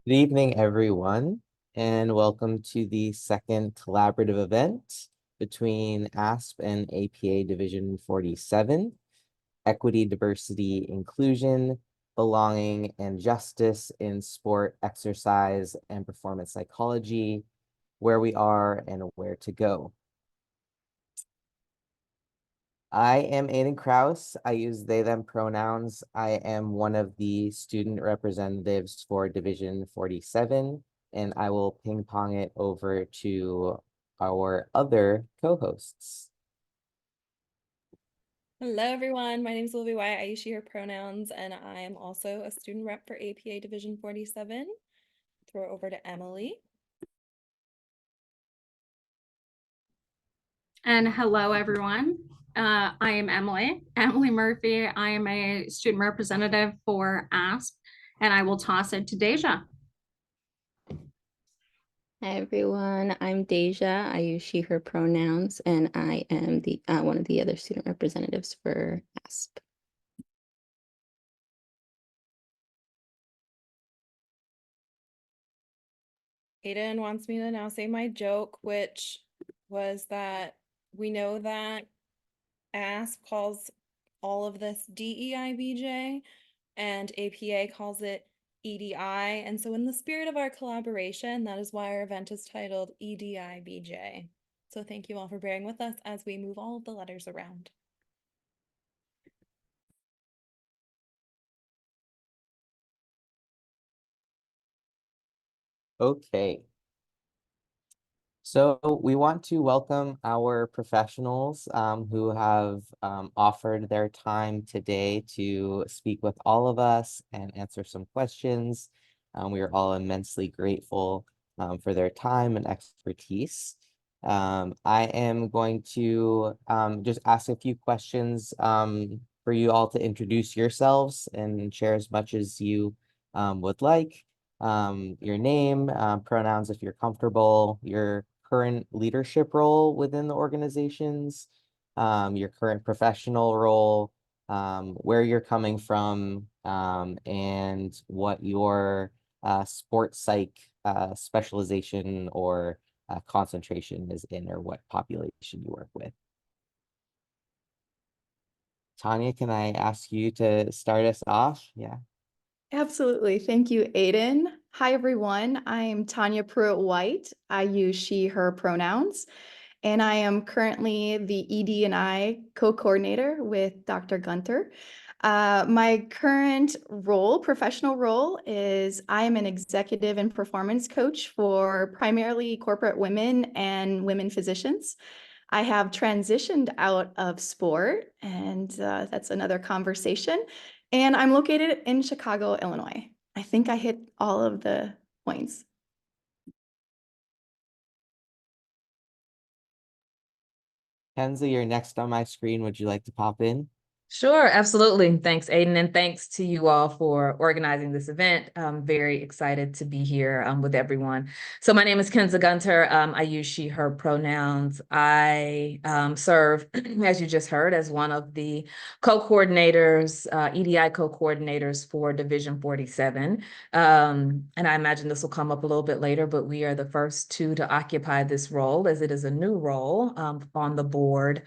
Good evening, everyone, and welcome to the second collaborative event between AASP and APA Division 47, Equity, Diversity, Inclusion, Belonging, and Justice in Sport, Exercise, and Performance Psychology, Where We Are and Where to Go. I am Aidan Kraus. I use they, them pronouns. I am one of the student representatives for Division 47, and I will ping pong it over to our other co-hosts. Hello, everyone. My name is Olivia, Wyatt. I use she, her pronouns, and I am also a student rep for APA Division 47. Throw it over to Emily. And hello, everyone. I am Emily Murphy. I am a student representative for AASP, and I will toss it to Deyja. Hi everyone, I'm Deyja. I use she, her pronouns, and I am the one of the other student representatives for ASP. Aidan wants me to now say my joke, which was that we know that ASP calls all of this DEIBJ and APA calls it EDI. And so in the spirit of our collaboration, that is why our event is titled EDIBJ. So thank you all for bearing with us as we move all of the letters around. Okay. So we want to welcome our professionals who have offered their time today to speak with all of us and answer some questions. We are all immensely grateful for their time and expertise. I am going to just ask a few questions for you all to introduce yourselves and share as much as you would like. Your name, pronouns if you're comfortable, your current leadership role within the organizations, your current professional role, where you're coming from, and what your sports psych specialization or concentration is in, or what population you work with. Tanya, can I ask you to start us off? Yeah. Absolutely. Thank you, Aidan. Hi, everyone. I'm Tanya Prewitt-White. I use she, her pronouns, and I am currently the ED&I co-coordinator with Dr. Gunter. My current role, professional role, is I am an executive and performance coach for primarily corporate women and women physicians. I have transitioned out of sport, and that's another conversation. And I'm located in Chicago, Illinois. I think I hit all of the points. Kensa, you're next on my screen. Would you like to pop in? Sure, absolutely. Thanks, Aidan, and thanks to you all for organizing this event. I'm very excited to be here with everyone. So my name is Kensa Gunter. I use she, her pronouns. I serve, as you just heard, as one of the co-coordinators, EDI co-coordinators for Division 47. And I imagine this will come up a little bit later, but we are the first two to occupy this role, as it is a new role on the board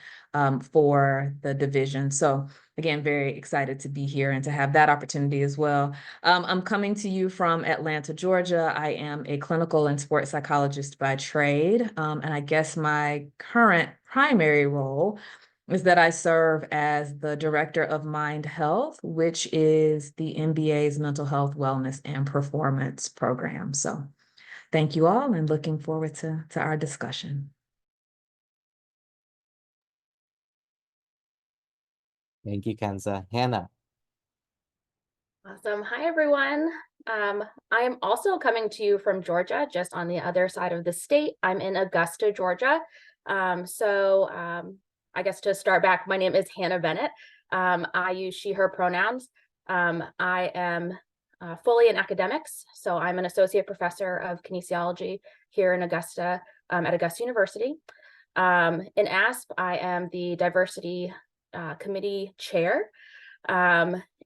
for the division. So again, very excited to be here and to have that opportunity as well. I'm coming to you from Atlanta, Georgia. I am a clinical and sports psychologist by trade. And I guess my current primary role is that I serve as the director of Mind Health, which is the MBA's Mental Health, Wellness, and Performance program. So thank you all and looking forward to our discussion. Thank you, Kensa. Hannah. Awesome. Hi, everyone. I am also coming to you from Georgia, just on the other side of the state. I'm in Augusta, Georgia. I guess to start back, my name is Hannah Bennett. I use she, her pronouns. I am fully in academics. So I'm an associate professor of kinesiology here in Augusta at Augusta University. In ASP, I am the diversity committee chair.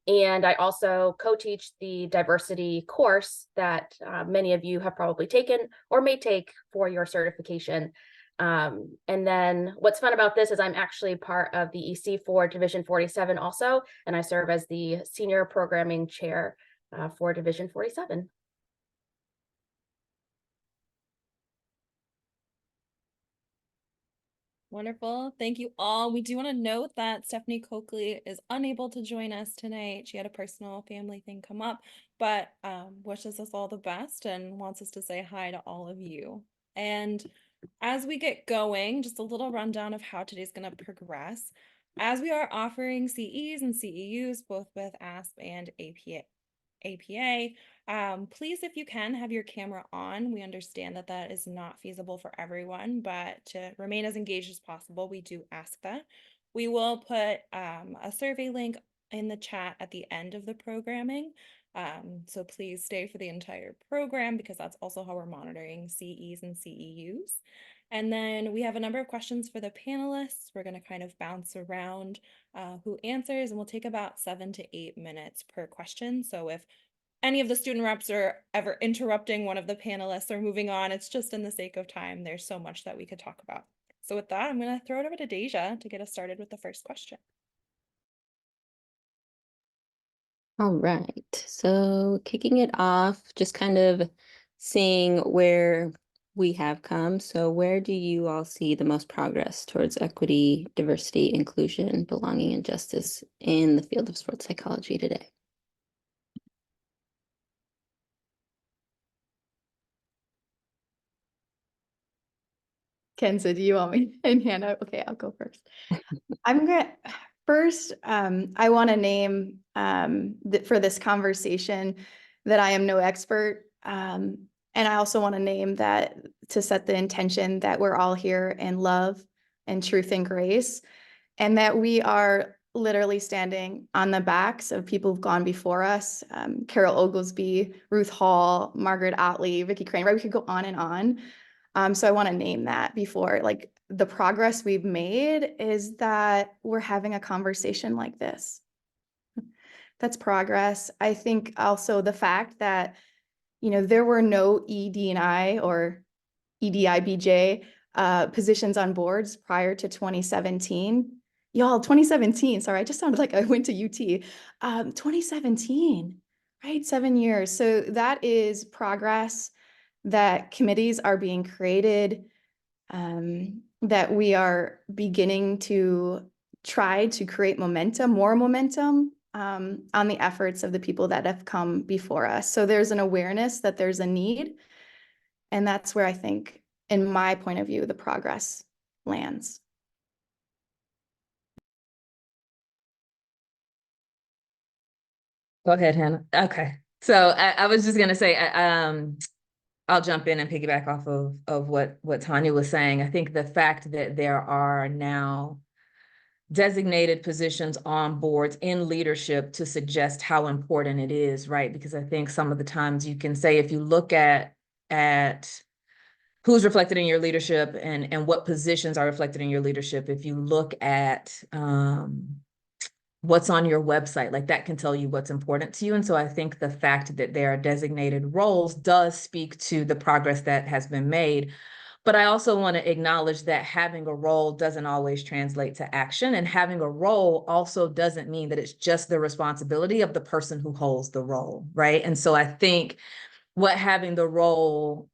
And I also co-teach the diversity course that many of you have probably taken or may take for your certification. And then what's fun about this is I'm actually part of the EC for Division 47 also, and I serve as the Senior Programming Chair for Division 47. Wonderful. Thank you all. We do want to note that Stephanie Coakley is unable to join us tonight. She had a personal family thing come up, but wishes us all the best and wants us to say hi to all of you. And as we get going, just a little rundown of how today's going to progress. As we are offering CEs and CEUs, both with ASP and APA, please, if you can, have your camera on. We understand that that is not feasible for everyone, but to remain as engaged as possible, we do ask that. We will put a survey link in the chat at the end of the programming. So please stay for the entire program because that's also how we're monitoring CEs and CEUs. And then we have a number of questions for the panelists. We're going to kind of bounce around who answers, and we'll take about 7 to 8 minutes per question. So if any of the student reps are ever interrupting one of the panelists or moving on, it's just in the sake of time. There's so much that we could talk about. So with that, I'm going to throw it over to Deyja to get us started with the first question. All right, so kicking it off, just kind of seeing where we have come. So where do you all see the most progress towards equity, diversity, inclusion, belonging, and justice in the field of sports psychology today? Kensa, do you want me? And Hannah, okay, I'll go first. I'm gonna first. I want to name for this conversation that I am no expert, and I also want to name that to set the intention that we're all here in love and truth and grace, and that we are literally standing on the backs of people who've gone before us. Carol Oglesby, Ruth Hall, Margaret Otley, Vicki Crane. Right, we could go on and on. So I want to name that before, like, the progress we've made is that we're having a conversation like this. That's progress. I think also the fact that, you know, there were no ED&I or EDIBJ positions on boards prior to 2017. Y'all, 2017, sorry, I just sounded like I went to UT. 2017, right? 7 years. So that is progress, that committees are being created, that we are beginning to try to create momentum, more momentum on the efforts of the people that have come before us. So there's an awareness that there's a need, and that's where I think, in my point of view, the progress lands. Go ahead, Hannah. Okay. So I was just going to say, I'll jump in and piggyback off of what Tanya was saying. I think the fact that there are now designated positions on boards in leadership to suggest how important it is, right? Because I think some of the times you can say, if you look at who's reflected in your leadership and what positions are reflected in your leadership, if you look at what's on your website, like that can tell you what's important to you. And so I think the fact that there are designated roles does speak to the progress that has been made. But I also want to acknowledge that having a role doesn't always translate to action. And having a role also doesn't mean that it's just the responsibility of the person who holds the role, right? And so I think what having the role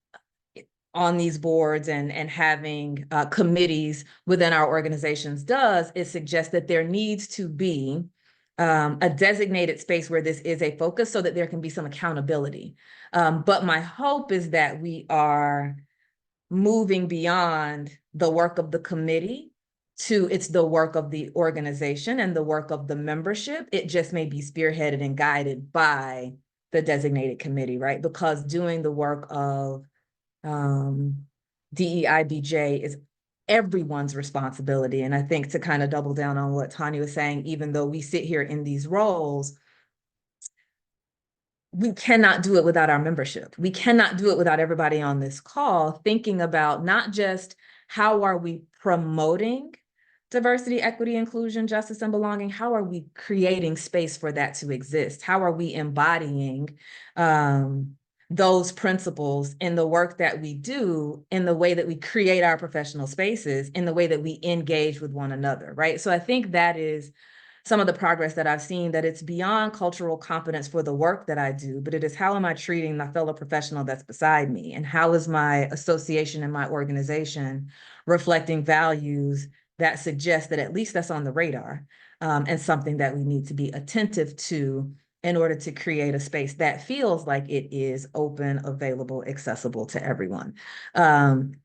on these boards and having committees within our organizations does is suggest that there needs to be a designated space where this is a focus so that there can be some accountability. But my hope is that we are moving beyond the work of the committee to it's the work of the organization and the work of the membership. It just may be spearheaded and guided by the designated committee, right? Because doing the work of DEIBJ is everyone's responsibility. And I think to kind of double down on what Tanya was saying, even though we sit here in these roles, we cannot do it without our membership. We cannot do it without everybody on this call thinking about not just how are we promoting diversity, equity, inclusion, justice, and belonging, how are we creating space for that to exist? How are we embodying those principles in the work that we do, in the way that we create our professional spaces, in the way that we engage with one another, right? So I think that is some of the progress that I've seen, that it's beyond cultural competence for the work that I do, but it is how am I treating my fellow professional that's beside me? And how is my association and my organization reflecting values that suggest that at least that's on the radar, and something that we need to be attentive to in order to create a space that feels like it is open, available, accessible to everyone. And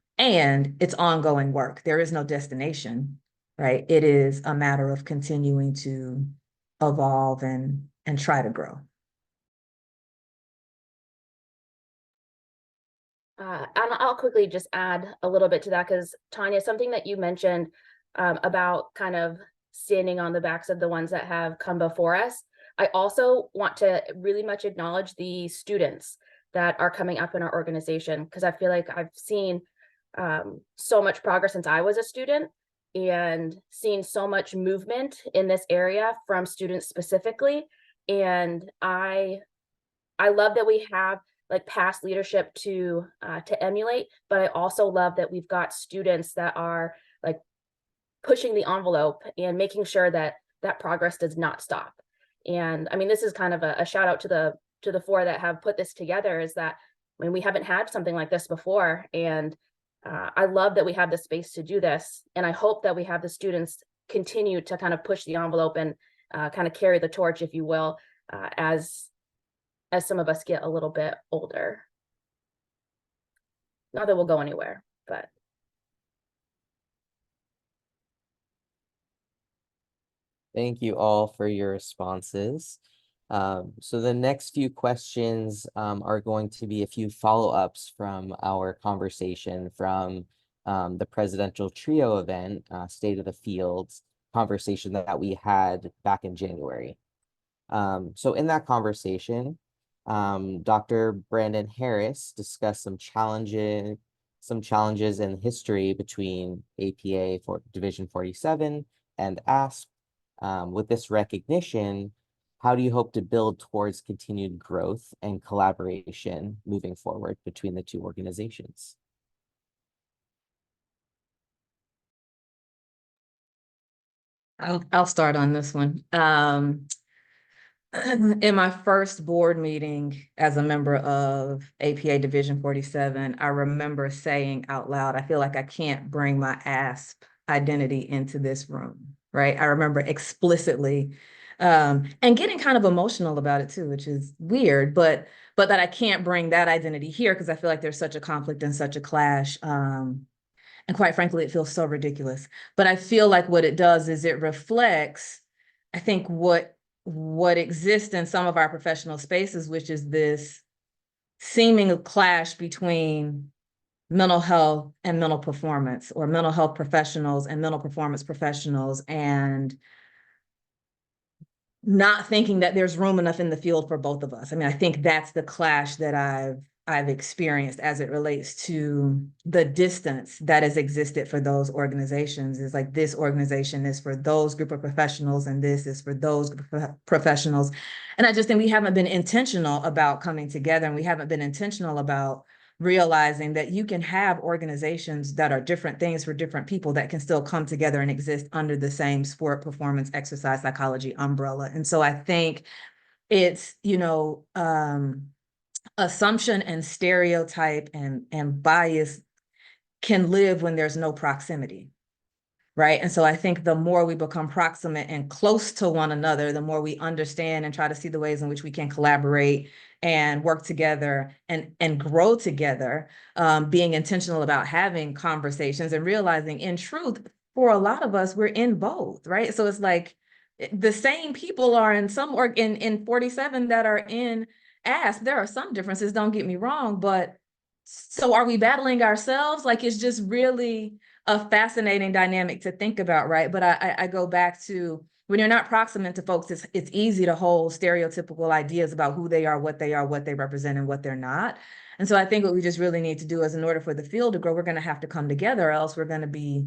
it's ongoing work. There is no destination, right? It is a matter of continuing to evolve and try to grow. And I'll quickly just add a little bit to that, because Tanya, something that you mentioned about kind of standing on the backs of the ones that have come before us. I also want to really much acknowledge the students that are coming up in our organization, because I feel like I've seen so much progress since I was a student, and seen so much movement in this area from students specifically. And I love that we have like past leadership to emulate, but I also love that we've got students that are like pushing the envelope and making sure that that progress does not stop. And I mean, this is kind of a shout out to the four that have put this together, is that, I mean, we haven't had something like this before. And I love that we have the space to do this. And I hope that we have the students continue to kind of push the envelope and kind of carry the torch, if you will, as some of us get a little bit older. Not that we'll go anywhere, but. Thank you all for your responses. So the next few questions are going to be a few follow-ups from our conversation from the presidential trio event, State of the Fields conversation that we had back in January. So in that conversation, Dr. Brandon Harris discussed some challenges in history between APA for Division 47 and AASP. With this recognition, how do you hope to build towards continued growth and collaboration moving forward between the two organizations? I'll start on this one. In my first board meeting as a member of APA Division 47, I remember saying out loud, I feel like I can't bring my AASP identity into this room, right? I remember explicitly and getting kind of emotional about it too, which is weird, but that I can't bring that identity here because I feel like there's such a conflict and such a clash. And quite frankly, it feels so ridiculous. But I feel like what it does is it reflects, I think, what exists in some of our professional spaces, which is this seeming clash between mental health and mental performance, or mental health professionals and mental performance professionals, and not thinking that there's room enough in the field for both of us. I mean, I think that's the clash that I've experienced as it relates to the distance that has existed for those organizations. Is like, this organization is for those group of professionals and this is for those group of professionals. And I just think we haven't been intentional about coming together, and we haven't been intentional about realizing that you can have organizations that are different things for different people that can still come together and exist under the same sport, performance, exercise, psychology umbrella. And so I think it's, assumption and stereotype and bias can live when there's no proximity, right? And so I think the more we become proximate and close to one another, the more we understand and try to see the ways in which we can collaborate and work together and grow together, being intentional about having conversations and realizing, in truth, for a lot of us, we're in both, right? So it's like the same people are in some in 47 that are in AASP. There are some differences, don't get me wrong, but so are we battling ourselves? Like, it's just really a fascinating dynamic to think about, right? But I go back to, when you're not proximate to folks, it's easy to hold stereotypical ideas about who they are, what they represent, and what they're not. And so I think what we just really need to do is, in order for the field to grow, we're going to have to come together, or else we're going to be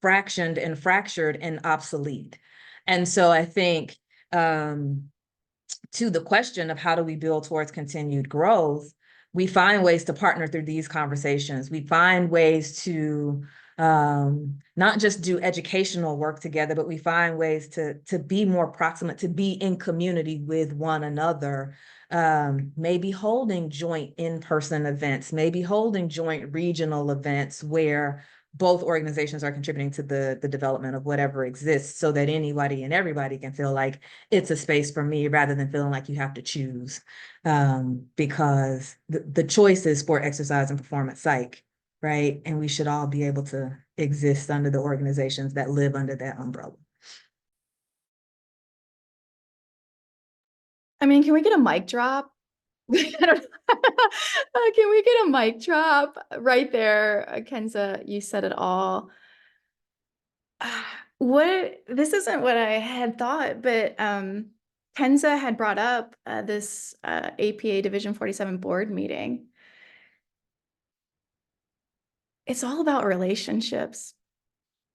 fractioned and fractured and obsolete. And so I think to the question of how do we build towards continued growth, we find ways to partner through these conversations. We find ways to not just do educational work together, but we find ways to be more proximate, to be in community with one another, maybe holding joint in-person events, maybe holding joint regional events where both organizations are contributing to the development of whatever exists, so that anybody and everybody can feel like it's a space for me, rather than feeling like you have to choose, because the choice is sport, exercise, and performance psych, right? And we should all be able to exist under the organizations that live under that umbrella. I mean, can we get a mic drop? I don't know. Can we get a mic drop right there? Kensa, you said it all. This isn't what I had thought, but Kensa had brought up this APA Division 47 board meeting. It's all about relationships.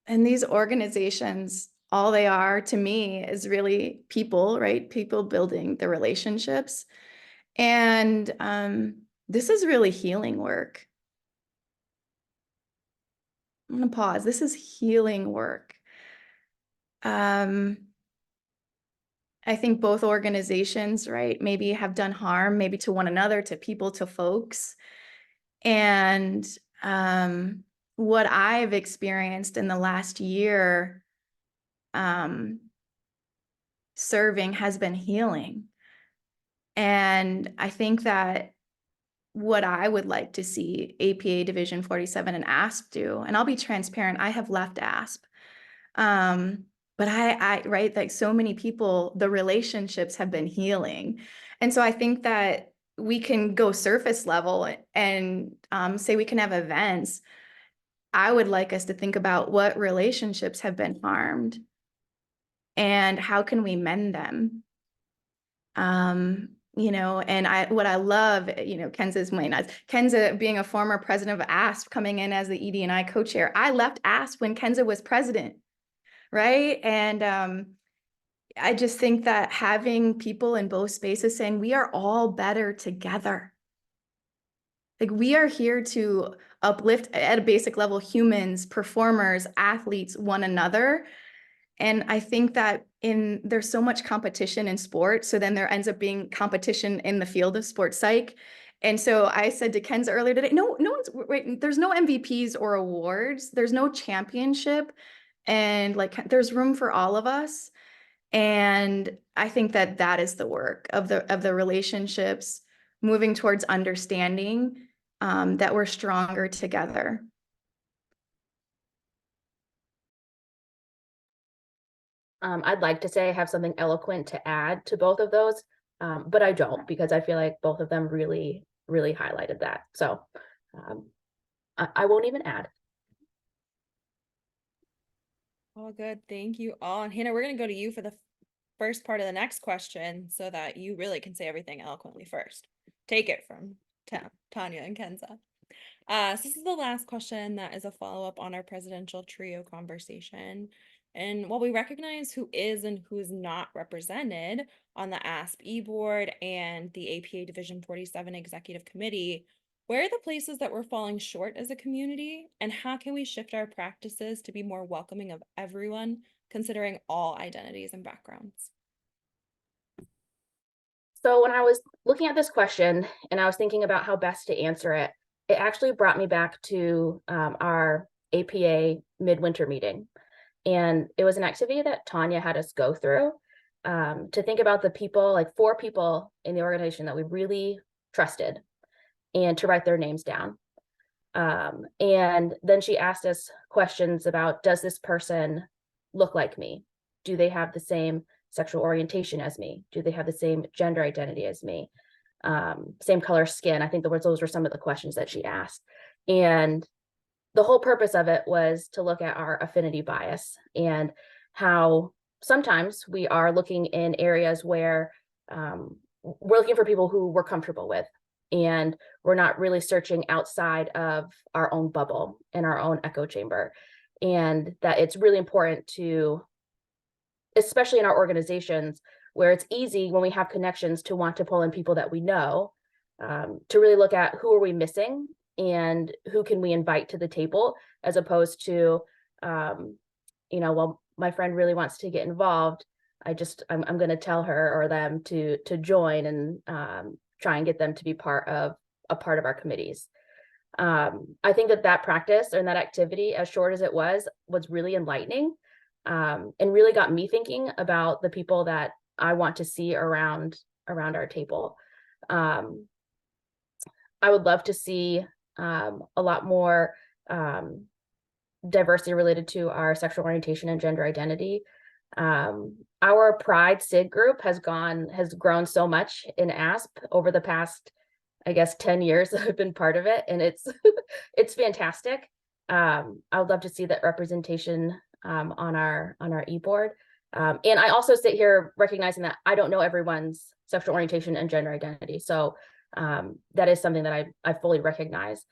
And these organizations, all they are to me is really people, right? People building the relationships. And this is really healing work. I'm going to pause. This is healing work. I think both organizations, right, maybe have done harm, maybe to one another, to people, to folks. And what I've experienced in the last year serving has been healing. And I think that what I would like to see APA Division 47 and AASP do, and I'll be transparent, I have left AASP. But I right, like so many people, the relationships have been healing. And so I think that we can go surface level and say we can have events. I would like us to think about what relationships have been harmed and how can we mend them. You know, and what I love, you know, Kensa being a former president of AASP, coming in as the ED&I co-chair. I left AASP when Kensa was president, right? And I just think that having people in both spaces saying we are all better together. Like we are here to uplift at a basic level humans, performers, athletes, one another. And I think that there's so much competition in sport. So then there ends up being competition in the field of sports psych. And so I said to Kensa earlier today, there's no MVPs or awards. There's no championship. And like, there's room for all of us. And I think that that is the work of the relationships, moving towards understanding that we're stronger together. I'd like to say I have something eloquent to add to both of those, but I don't, because I feel like both of them really, really highlighted that. So I won't even add. All good. Thank you all. And Hannah, we're going to go to you for the first part of the next question so that you really can say everything eloquently first. Take it from Tanya and Kensa. So this is the last question that is a follow-up on our presidential trio conversation. And while we recognize who is and who is not represented on the AASP e-board and the APA Division 47 Executive Committee, where are the places that we're falling short as a community, and how can we shift our practices to be more welcoming of everyone, considering all identities and backgrounds? So when I was looking at this question and I was thinking about how best to answer it, it actually brought me back to our APA midwinter meeting. And it was an activity that Tanya had us go through to think about the people, like 4 people in the organization that we really trusted, and to write their names down. And then she asked us questions about, does this person look like me? Do they have the same sexual orientation as me? Do they have the same gender identity as me? Same color skin? I think those were some of the questions that she asked. And the whole purpose of it was to look at our affinity bias and how sometimes we are looking in areas where we're looking for people who we're comfortable with, and we're not really searching outside of our own bubble and our own echo chamber. and that it's really important to, especially in our organizations, where it's easy when we have connections to want to pull in people that we know, to really look at who are we missing and who can we invite to the table, as opposed to, well, my friend really wants to get involved. I'm going to tell her or them to join and try and get them to be part of our committees. I think that practice and that activity, as short as it was really enlightening, and really got me thinking about the people that I want to see around our table. I would love to see a lot more diversity related to our sexual orientation and gender identity. Our Pride SIG group has grown so much in AASP over the past, I guess, 10 years that I've been part of it, and it's it's fantastic. I would love to see that representation on our e-board. And I also sit here recognizing that I don't know everyone's sexual orientation and gender identity. So that is something that I fully recognize.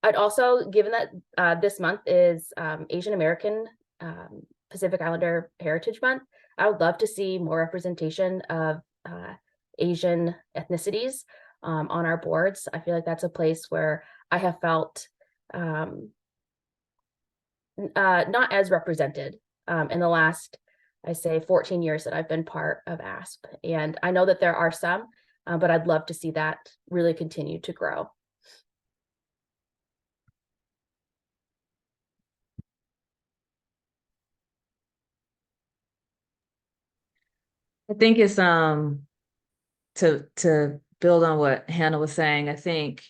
I'd also, given that this month is Asian American Pacific Islander Heritage Month, I would love to see more representation of Asian ethnicities on our boards. I feel like that's a place where I have felt not as represented in the last, I say, 14 years that I've been part of AASP. And I know that there are some, but I'd love to see that really continue to grow. I think it's to build on what Hannah was saying. I think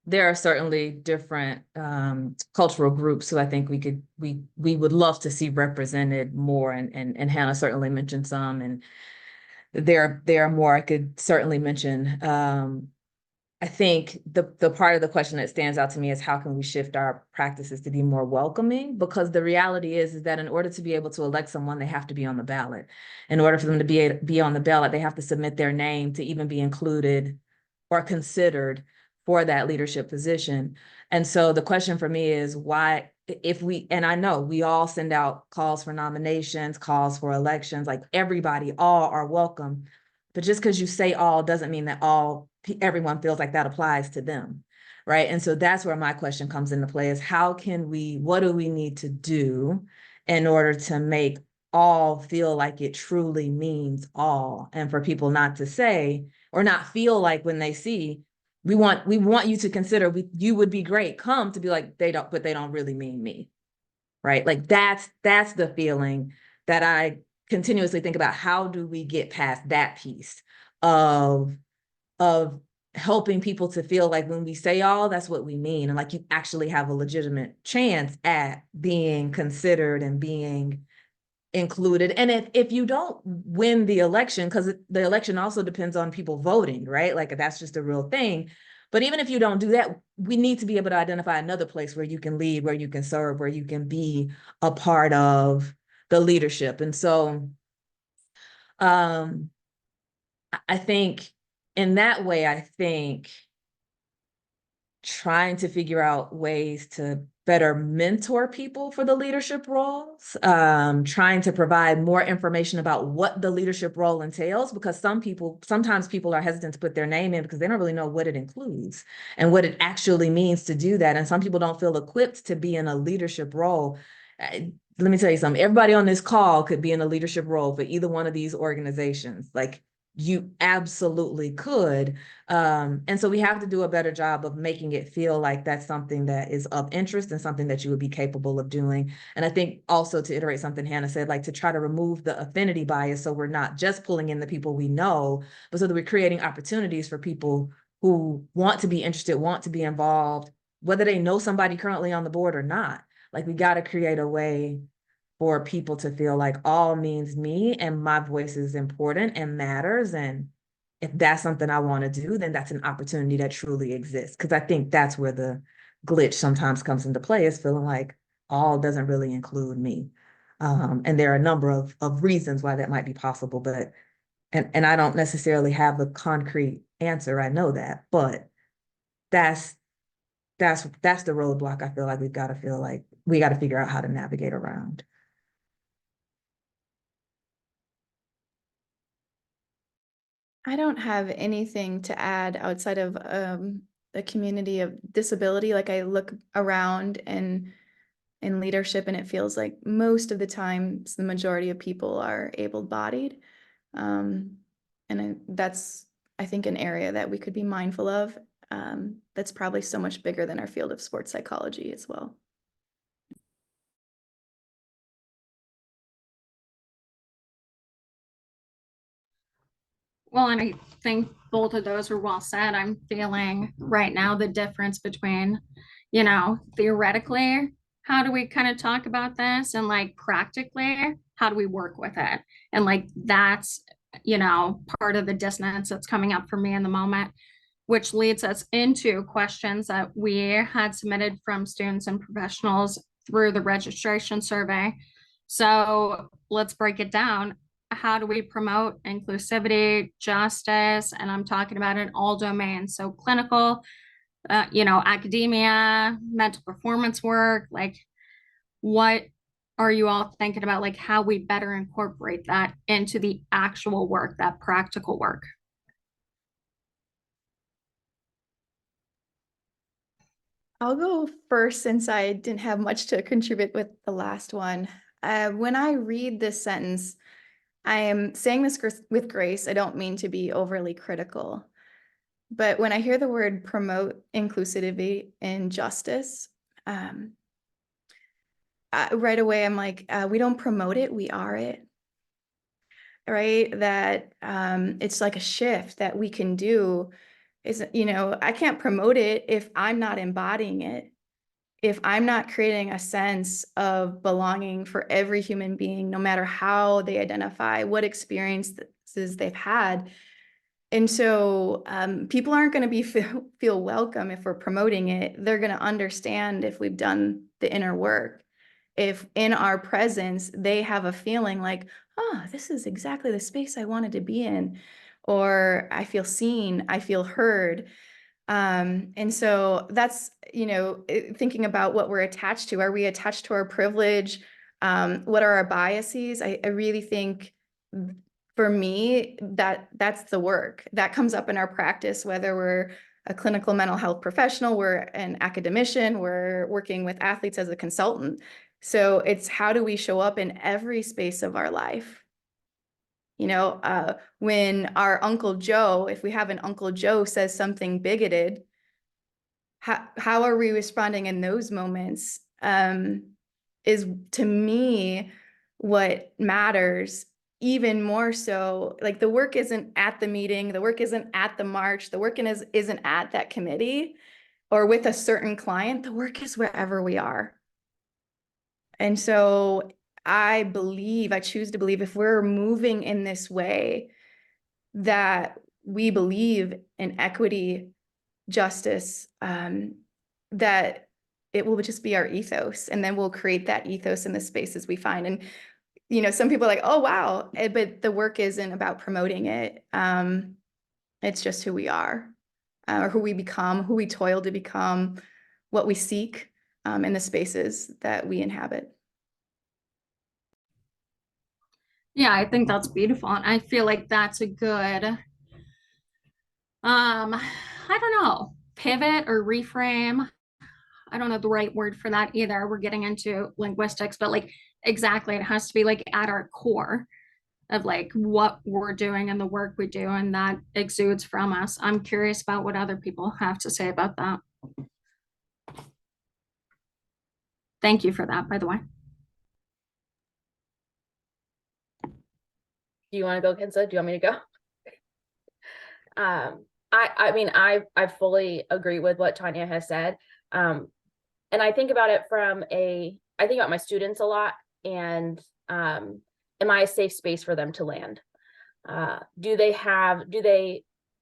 there are certainly different cultural groups who I think we would love to see represented more, and Hannah certainly mentioned some, and there are more I could certainly mention. I think the part of the question that stands out to me is how can we shift our practices to be more welcoming? Because the reality is that in order to be able to elect someone, they have to be on the ballot. In order for them to be on the ballot, they have to submit their name to even be included or considered for that leadership position. And so the question for me is why, and I know we all send out calls for nominations, calls for elections, like everybody, all are welcome. But just because you say all doesn't mean that everyone feels like that applies to them, right? And so that's where my question comes into play is what do we need to do in order to make all feel like it truly means all, and for people not to say or not feel like when they see, we want you to consider you would be great, come to be like, they don't really mean me, right? Like that's the feeling that I continuously think about. How do we get past that piece of helping people to feel like when we say all, that's what we mean, and like you actually have a legitimate chance at being considered and being included. And if you don't win the election, because the election also depends on people voting, right? Like that's just a real thing. But even if you don't do that, we need to be able to identify another place where you can lead, where you can serve, where you can be a part of the leadership. And so I think in that way, I think trying to figure out ways to better mentor people for the leadership roles, trying to provide more information about what the leadership role entails, because sometimes people are hesitant to put their name in because they don't really know what it includes and what it actually means to do that. And some people don't feel equipped to be in a leadership role. Let me tell you something, everybody on this call could be in a leadership role for either one of these organizations. Like you absolutely could. And so we have to do a better job of making it feel like that's something that is of interest and something that you would be capable of doing. And I think also, to iterate something Hannah said, like to try to remove the affinity bias, so we're not just pulling in the people we know, but so that we're creating opportunities for people who want to be interested, want to be involved, whether they know somebody currently on the board or not. Like we got to create a way for people to feel like all means me and my voice is important and matters. And if that's something I want to do, then that's an opportunity that truly exists. Because I think that's where the glitch sometimes comes into play, is feeling like all doesn't really include me. And there are a number of reasons why that might be possible, but and I don't necessarily have the concrete answer. I know that, but that's the roadblock I feel like we've got to feel like we got to figure out how to navigate around. I don't have anything to add outside of a community of disability. Like, I look around and in leadership, and it feels like most of the time the majority of people are able-bodied. That's, I think, an area that we could be mindful of. That's probably so much bigger than our field of sports psychology as well. Well, and I think both of those are well said. I'm feeling right now the difference between, you know, theoretically, how do we kind of talk about this, and like practically, how do we work with it? And like that's, you know, part of the dissonance that's coming up for me in the moment, which leads us into questions that we had submitted from students and professionals through the registration survey. So let's break it down. How do we promote inclusivity, justice? And I'm talking about in all domains. So clinical, you know, academia, mental performance work, like what are you all thinking about, like how we better incorporate that into the actual work, that practical work? I'll go first since I didn't have much to contribute with the last one. When I read this sentence, I am saying this with grace. I don't mean to be overly critical. But when I hear the word promote inclusivity and justice, right away I'm like, we don't promote it, we are it. Right? That it's like a shift that we can do. Is, you know, I can't promote it if I'm not embodying it. If I'm not creating a sense of belonging for every human being, no matter how they identify, what experiences they've had. And so people aren't going to feel welcome if we're promoting it. They're going to understand if we've done the inner work. If in our presence, they have a feeling like, oh, this is exactly the space I wanted to be in, or I feel seen, I feel heard. And so that's, you know, thinking about what we're attached to. Are we attached to our privilege? What are our biases? I really think for me, that's the work that comes up in our practice, whether we're a clinical mental health professional, we're an academician, we're working with athletes as a consultant. So it's how do we show up in every space of our life? You know, when our Uncle Joe, if we have an Uncle Joe says something bigoted, how are we responding in those moments is, to me, what matters. Even more so, like the work isn't at the meeting, the work isn't at the march, the work isn't at that committee or with a certain client, the work is wherever we are. And so I choose to believe if we're moving in this way, that we believe in equity, justice, that it will just be our ethos, and then we'll create that ethos in the spaces we find. And, you know, some people are like, oh, wow, but the work isn't about promoting it. It's just who we are, or who we become, who we toil to become, what we seek in the spaces that we inhabit. Yeah, I think that's beautiful. And I feel like that's a good, I don't know, pivot or reframe. I don't know the right word for that either. We're getting into linguistics, but like exactly, it has to be like at our core of like what we're doing and the work we do, and that exudes from us. I'm curious about what other people have to say about that. Thank you for that, by the way. Do you want to go, Kensa? Do you want me to go? I mean, I fully agree with what Tanya has said. And I think about it I think about my students a lot, and am I a safe space for them to land? Do they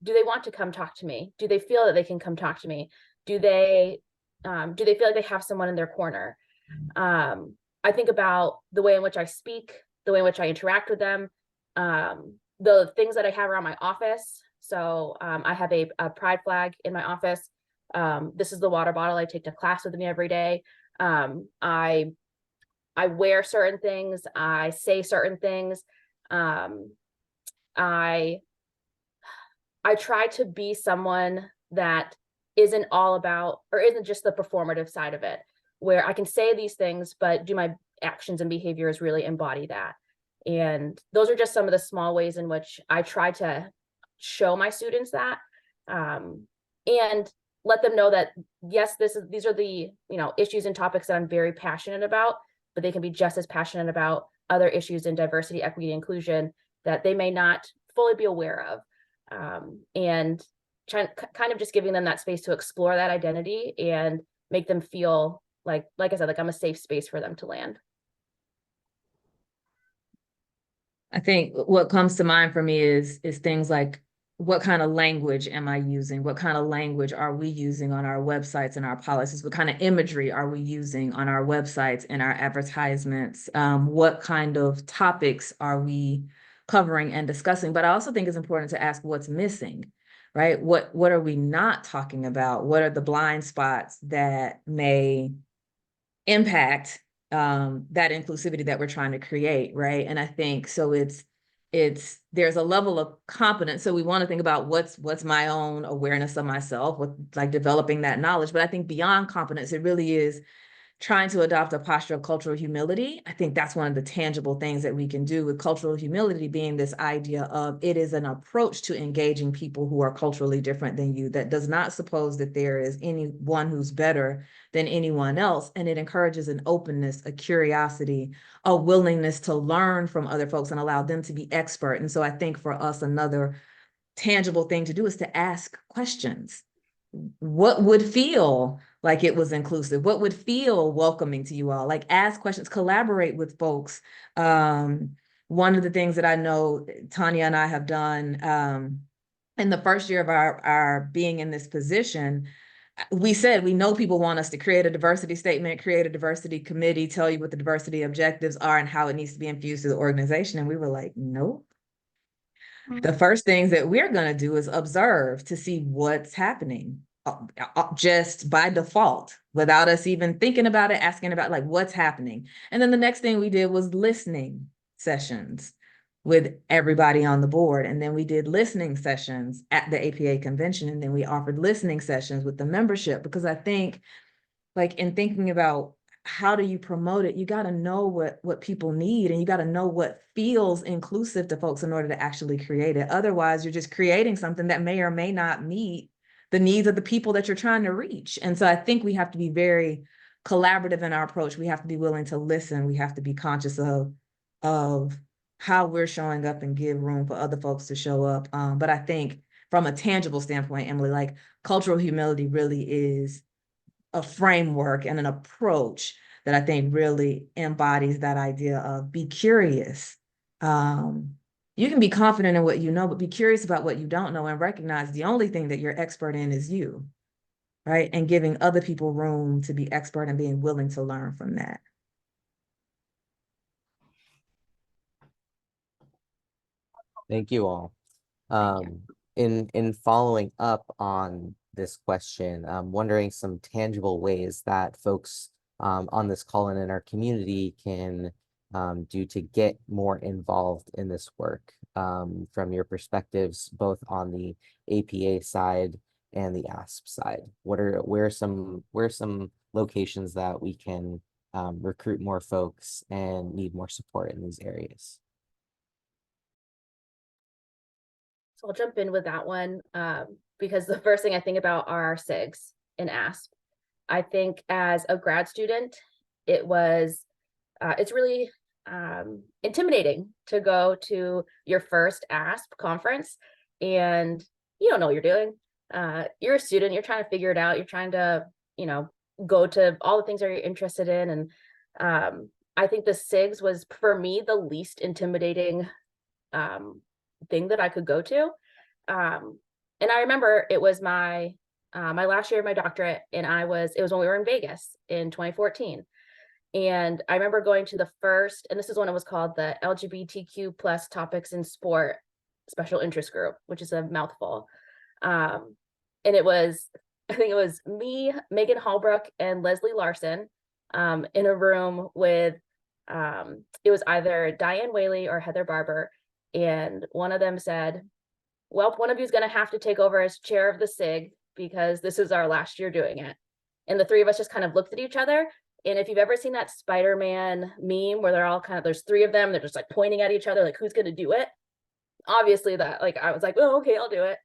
want to come talk to me? Do they feel that they can come talk to me? Do they feel like they have someone in their corner? I think about the way in which I speak, the way in which I interact with them, the things that I have around my office. So I have a pride flag in my office. This is the water bottle I take to class with me every day. I wear certain things, I say certain things. I try to be someone that isn't all about, or isn't just the performative side of it, where I can say these things, but do my actions and behaviors really embody that? And those are just some of the small ways in which I try to show my students that, and let them know that, yes, these are the, issues and topics that I'm very passionate about, but they can be just as passionate about other issues in diversity, equity, inclusion that they may not fully be aware of. And kind of just giving them that space to explore that identity and make them feel like I said, like I'm a safe space for them to land. I think what comes to mind for me is things like, what kind of language am I using? What kind of language are we using on our websites and our policies? What kind of imagery are we using on our websites and our advertisements? What kind of topics are we covering and discussing? But I also think it's important to ask what's missing, right? What are we not talking about? What are the blind spots that may impact that inclusivity that we're trying to create, right? And I think so there's a level of competence. So we want to think about what's my own awareness of myself, with like developing that knowledge. But I think beyond competence, it really is trying to adopt a posture of cultural humility. I think that's one of the tangible things that we can do, with cultural humility being this idea of it is an approach to engaging people who are culturally different than you, that does not suppose that there is anyone who's better than anyone else. And it encourages an openness, a curiosity, a willingness to learn from other folks and allow them to be expert. And so I think for us, another tangible thing to do is to ask questions. What would feel like it was inclusive? What would feel welcoming to you all? Like, ask questions, collaborate with folks. One of the things that I know Tanya and I have done in the first year of our being in this position, we said we know people want us to create a diversity statement, create a diversity committee, tell you what the diversity objectives are and how it needs to be infused to the organization. And we were like, nope. The first things that we're going to do is observe to see what's happening just by default, without us even thinking about it, asking about like what's happening. And then the next thing we did was listening sessions with everybody on the board. And then we did listening sessions at the APA convention. And then we offered listening sessions with the membership, because I think, like, in thinking about how do you promote it, you got to know what people need, and you got to know what feels inclusive to folks in order to actually create it. Otherwise, you're just creating something that may or may not meet the needs of the people that you're trying to reach. And so I think we have to be very collaborative in our approach. We have to be willing to listen. We have to be conscious of how we're showing up and give room for other folks to show up. But I think from a tangible standpoint, Emily, like, cultural humility really is a framework and an approach that I think really embodies that idea of be curious. You can be confident in what you know, but be curious about what you don't know, and recognize the only thing that you're expert in is you, right? And giving other people room to be expert and being willing to learn from that. Thank you all. In following up on this question, I'm wondering some tangible ways that folks on this call and in our community can do to get more involved in this work, from your perspectives, both on the APA side and the AASP side. Where are some locations that we can recruit more folks and need more support in these areas? So I'll jump in with that one, because the first thing I think about are our SIGs in AASP. I think as a grad student, it's really intimidating to go to your first AASP conference and you don't know what you're doing. You're a student, you're trying to figure it out. You're trying to, go to all the things that you're interested in. And I think the SIGs was, for me, the least intimidating thing that I could go to. And I remember it was my last year of my doctorate, and it was when we were in Vegas in 2014. And I remember going to the first, and this is when it was called the LGBTQ plus topics in sport special interest group, which is a mouthful. And I think it was me, Megan Hallbrook, and Leslie Larson. in a room with, it was either Diane Whaley or Heather Barber. And one of them said, well, one of you is going to have to take over as chair of the SIG because this is our last year doing it. And the three of us just kind of looked at each other. And if you've ever seen that Spider-Man meme where they're all kind of, there's three of them, they're just like pointing at each other, like who's going to do it? Obviously that, like, I was like, oh, okay, I'll do it.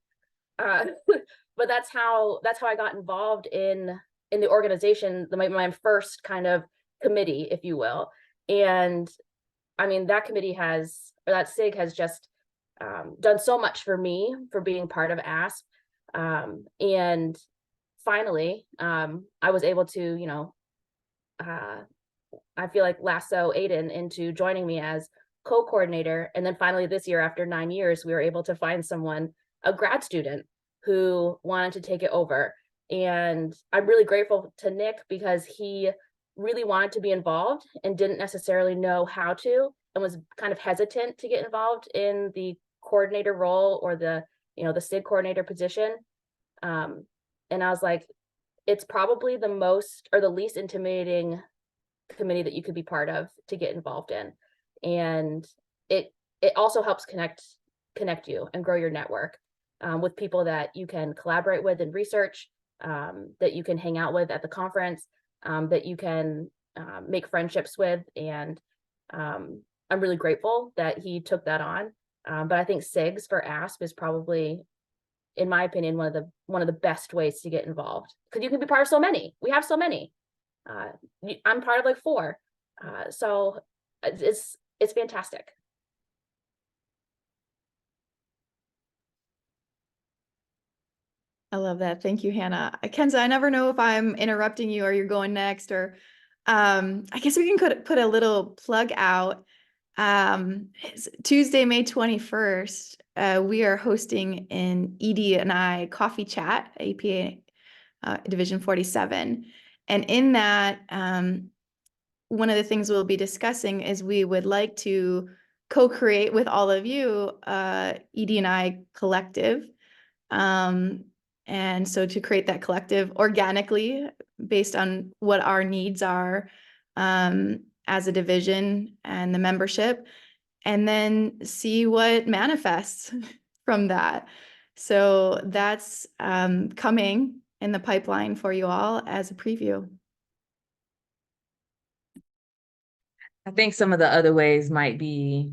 But that's how I got involved in the organization, my first kind of committee, if you will. And I mean, that committee has, or that SIG has just done so much for me for being part of AASP. And finally, I was able to, you know, I feel like lasso Aidan into joining me as co-coordinator. And then finally this year, after 9 years, we were able to find someone, a grad student who wanted to take it over. And I'm really grateful to Nick because he really wanted to be involved and didn't necessarily know how to, and was kind of hesitant to get involved in the coordinator role or the, you know, the SIG coordinator position. And I was like, it's probably the most or the least intimidating committee that you could be part of to get involved in. And it also helps connect you and grow your network with people that you can collaborate with in research, that you can hang out with at the conference, that you can make friendships with. And I'm really grateful that he took that on. But I think SIGs for AASP is probably, in my opinion, one of the best ways to get involved, because you can be part of so many. We have so many. I'm part of like 4. So it's fantastic. I love that. Thank you, Hannah. Kensa, I never know if I'm interrupting you or you're going next, or I guess we can put a little plug out. It's Tuesday, May 21st, we are hosting an ED&I coffee chat, APA Division 47. And in that, one of the things we'll be discussing is we would like to co-create with all of you ED&I collective. And so to create that collective organically based on what our needs are as a division and the membership, and then see what manifests from that. So that's coming in the pipeline for you all as a preview. I think some of the other ways might be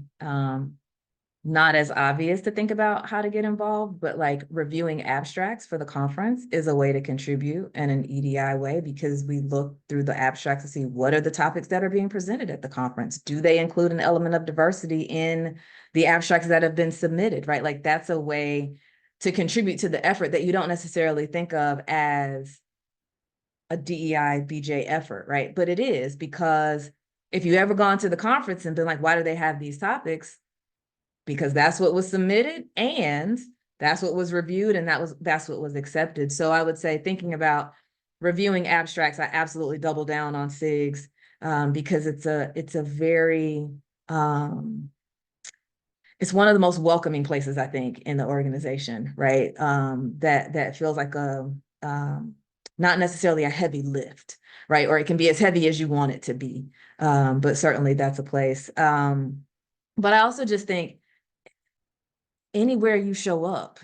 not as obvious to think about how to get involved, but like reviewing abstracts for the conference is a way to contribute in an EDI way, because we look through the abstracts to see what are the topics that are being presented at the conference. Do they include an element of diversity in the abstracts that have been submitted, right? Like that's a way to contribute to the effort that you don't necessarily think of as a DEI BJ effort, right? But it is, because if you ever gone to the conference and been like, why do they have these topics? Because that's what was submitted and that's what was reviewed and that's what was accepted. So I would say thinking about reviewing abstracts, I absolutely double down on SIGs because it's a very, it's one of the most welcoming places, I think, in the organization, right? That feels like a, not necessarily a heavy lift, right? Or it can be as heavy as you want it to be, but certainly that's a place. But I also just think, anywhere you show up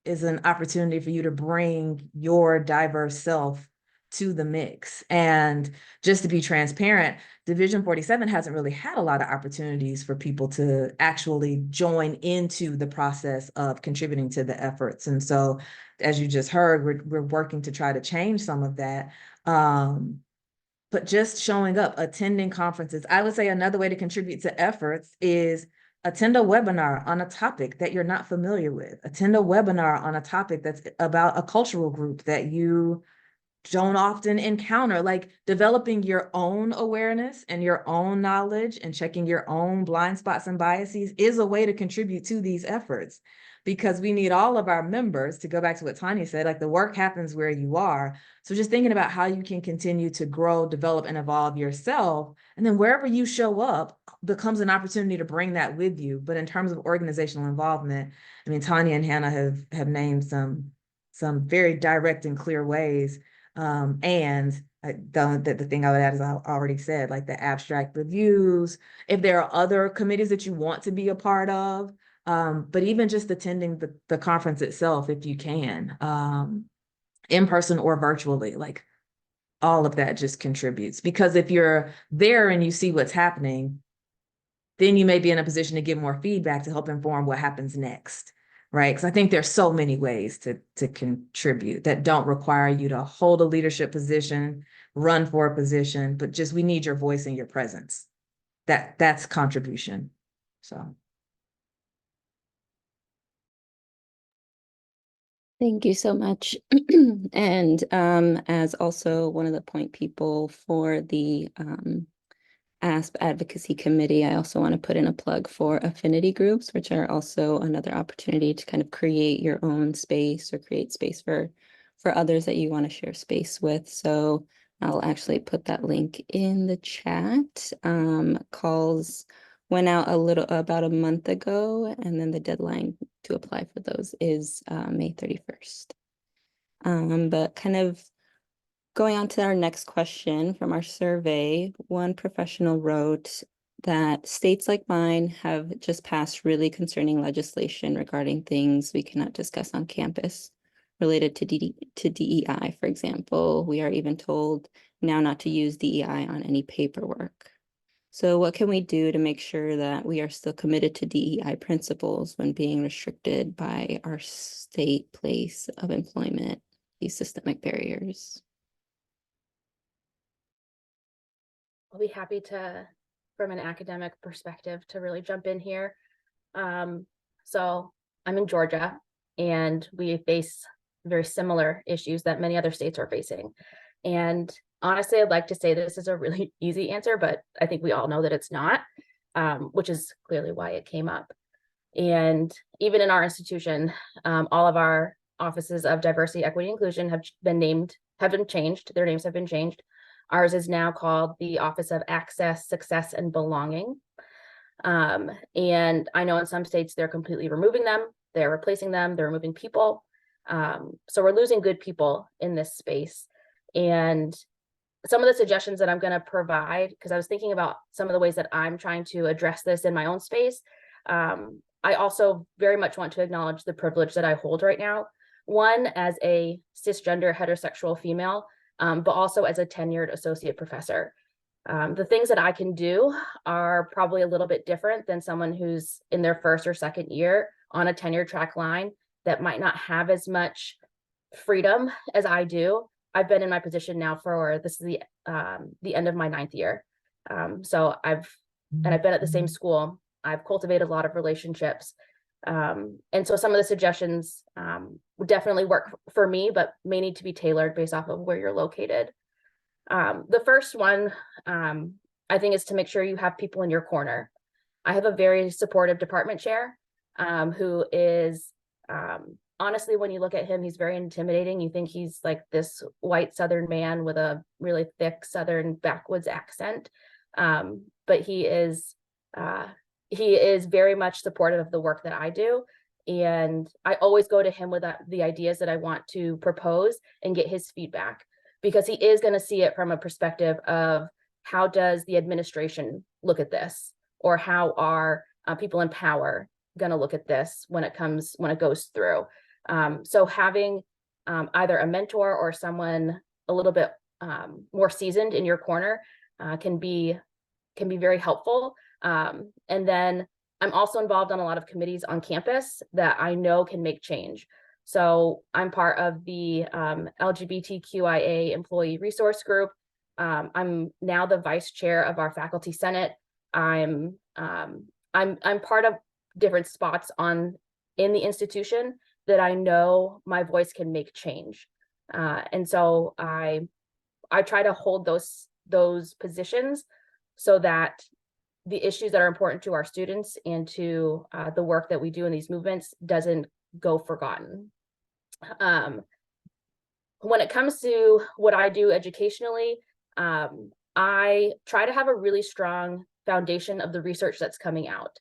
is an opportunity for you to bring your diverse self to the mix. And just to be transparent, Division 47 hasn't really had a lot of opportunities for people to actually join into the process of contributing to the efforts. And so, as you just heard, we're working to try to change some of that. But just showing up, attending conferences. I would say another way to contribute to efforts is attend a webinar on a topic that you're not familiar with. Attend a webinar on a topic that's about a cultural group that you don't often encounter. Like developing your own awareness and your own knowledge and checking your own blind spots and biases is a way to contribute to these efforts, because we need all of our members, to go back to what Tanya said, like the work happens where you are. So just thinking about how you can continue to grow, develop, and evolve yourself. And then wherever you show up becomes an opportunity to bring that with you. But in terms of organizational involvement, I mean, Tanya and Hannah have named some very direct and clear ways. And the thing I would add is I already said, like the abstract reviews, if there are other committees that you want to be a part of, but even just attending the conference itself, if you can, in person or virtually, like all of that just contributes. Because if you're there and you see what's happening, then you may be in a position to give more feedback to help inform what happens next, right? Because I think there's so many ways to contribute that don't require you to hold a leadership position, run for a position, but just we need your voice and your presence. That's contribution. So. Thank you so much. And as also one of the point people for the AASP Advocacy Committee, I also want to put in a plug for affinity groups, which are also another opportunity to kind of create your own space or create space for others that you want to share space with. So I'll actually put that link in the chat. Calls went out about a month ago, and then the deadline to apply for those is May 31st. But kind of going on to our next question from our survey, one professional wrote that states like mine have just passed really concerning legislation regarding things we cannot discuss on campus related to DEI. For example, we are even told now not to use DEI on any paperwork. So what can we do to make sure that we are still committed to DEI principles when being restricted by our state place of employment, these systemic barriers? I'll be happy to, from an academic perspective, to really jump in here. So I'm in Georgia, and we face very similar issues that many other states are facing. And honestly, I'd like to say this is a really easy answer, but I think we all know that it's not, which is clearly why it came up. And even in our institution, all of our offices of diversity, equity, inclusion have been changed. Their names have been changed. Ours is now called the Office of Access, Success, and Belonging. And I know in some states they're completely removing them, they're replacing them, they're removing people. So we're losing good people in this space. And some of the suggestions that I'm going to provide, because I was thinking about some of the ways that I'm trying to address this in my own space. I also very much want to acknowledge the privilege that I hold right now. One, as a cisgender heterosexual female, but also as a tenured associate professor. The things that I can do are probably a little bit different than someone who's in their first or second year on a tenure track line that might not have as much freedom as I do. I've been in my position now for, this is the end of my 9th year. So I've been at the same school. I've cultivated a lot of relationships. And so some of the suggestions would definitely work for me, but may need to be tailored based off of where you're located. The first one, I think, is to make sure you have people in your corner. I have a very supportive department chair who is, honestly, when you look at him, he's very intimidating. You think he's like this white Southern man with a really thick Southern backwoods accent. But he is very much supportive of the work that I do. And I always go to him with the ideas that I want to propose and get his feedback, because he is going to see it from a perspective of how does the administration look at this, or how are people in power going to look at this when it goes through. So having either a mentor or someone a little bit more seasoned in your corner can be very helpful. And then I'm also involved on a lot of committees on campus that I know can make change. So I'm part of the LGBTQIA employee resource group. I'm now the vice chair of our faculty senate. I'm part of different spots in the institution that I know my voice can make change. And so I try to hold those positions so that the issues that are important to our students and to the work that we do in these movements doesn't go forgotten. When it comes to what I do educationally, I try to have a really strong foundation of the research that's coming out.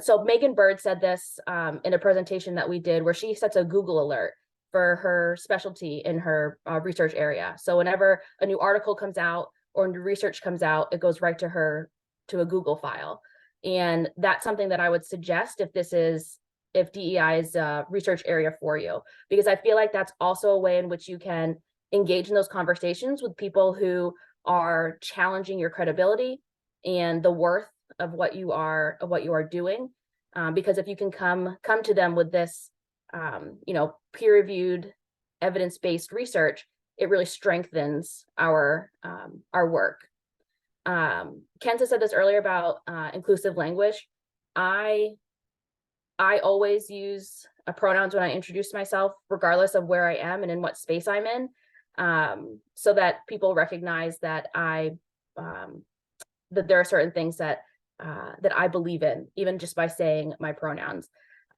So Megan Bird said this in a presentation that we did, where she sets a Google alert for her specialty in her research area. So whenever a new article comes out or new research comes out, it goes right to her, to a Google file. And that's something that I would suggest if DEI is a research area for you, because I feel like that's also a way in which you can engage in those conversations with people who are challenging your credibility and the worth of what you are doing. Because if you can come to them with this, peer-reviewed, evidence-based research, it really strengthens our work. Kensa said this earlier about inclusive language. I always use pronouns when I introduce myself, regardless of where I am and in what space I'm in, so that people recognize that that there are certain things that I believe in, even just by saying my pronouns.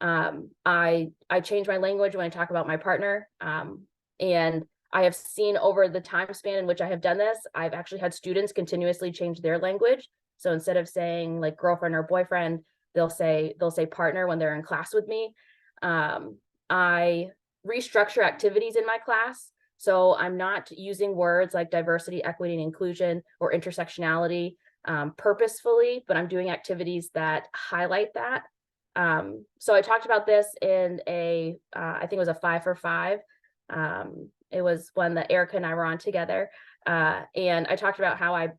I change my language when I talk about my partner, and I have seen over the time span in which I have done this, I've actually had students continuously change their language. So instead of saying like girlfriend or boyfriend, they'll say partner when they're in class with me. I restructure activities in my class. So I'm not using words like diversity, equity, and inclusion or intersectionality purposefully, but I'm doing activities that highlight that. So I talked about this in I think it was a 5 for 5. It was one that Erica and I were on together. And I talked about how I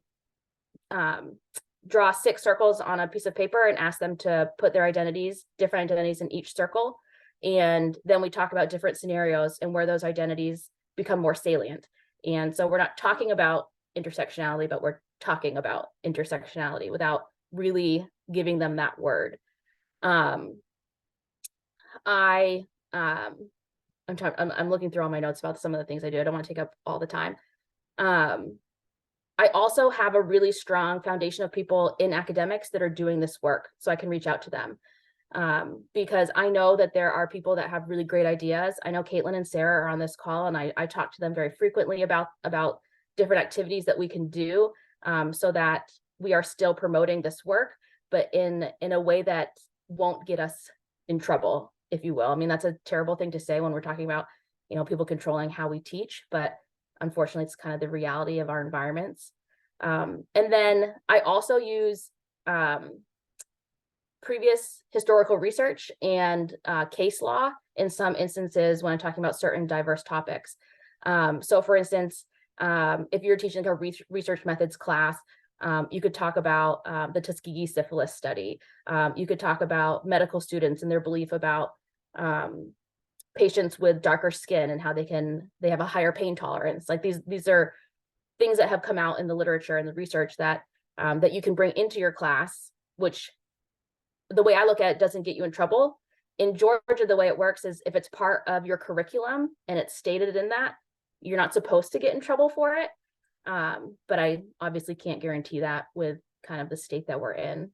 draw 6 circles on a piece of paper and ask them to put their different identities in each circle. And then we talk about different scenarios and where those identities become more salient. And so we're not talking about intersectionality, but we're talking about intersectionality without really giving them that word. I'm looking through all my notes about some of the things I do. I don't want to take up all the time. I also have a really strong foundation of people in academics that are doing this work, so I can reach out to them. Because I know that there are people that have really great ideas. I know Caitlin and Sarah are on this call, and I talk to them very frequently about different activities that we can do, so that we are still promoting this work, but in a way that won't get us in trouble, if you will. I mean, that's a terrible thing to say when we're talking about, people controlling how we teach, but unfortunately, it's kind of the reality of our environments. And then I also use previous historical research and case law in some instances when I'm talking about certain diverse topics. So for instance, if you're teaching a research methods class, you could talk about the Tuskegee syphilis study. You could talk about medical students and their belief about patients with darker skin and how they have a higher pain tolerance. Like these are things that have come out in the literature and the research that that you can bring into your class, which the way I look at it doesn't get you in trouble. In Georgia, the way it works is if it's part of your curriculum and it's stated in that, you're not supposed to get in trouble for it. But I obviously can't guarantee that with kind of the state that we're in.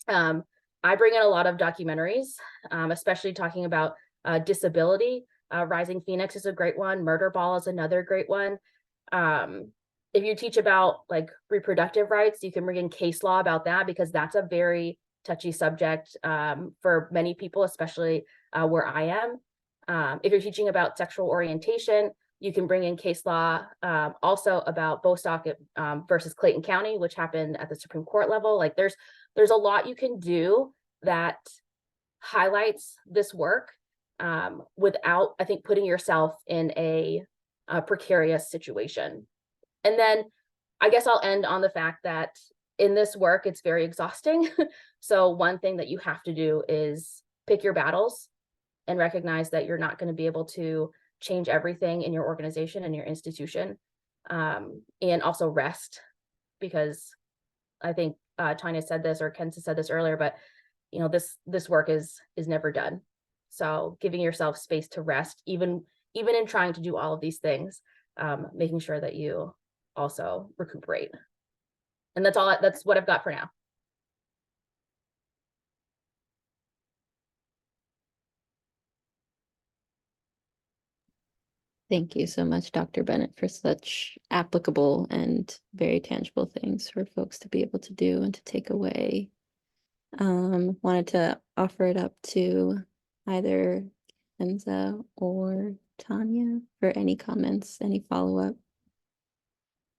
I bring in a lot of documentaries, especially talking about disability. Rising Phoenix is a great one. Murder Ball is another great one. If you teach about like reproductive rights, you can bring in case law about that, because that's a very touchy subject for many people, especially where I am. If you're teaching about sexual orientation, you can bring in case law also about Bostock versus Clayton County, which happened at the Supreme Court level. Like there's a lot you can do that highlights this work without, I think, putting yourself in a precarious situation. And then I guess I'll end on the fact that in this work, it's very exhausting. So one thing that you have to do is pick your battles and recognize that you're not going to be able to change everything in your organization and your institution, and also rest, because I think Tanya said this, or Kensa said this earlier, but this work is never done. So giving yourself space to rest, even in trying to do all of these things, making sure that you also recuperate. And that's what I've got for now. Thank you so much, Dr. Bennett, for such applicable and very tangible things for folks to be able to do and to take away. Wanted to offer it up to either Kensa or Tanya, for any comments, any follow-up.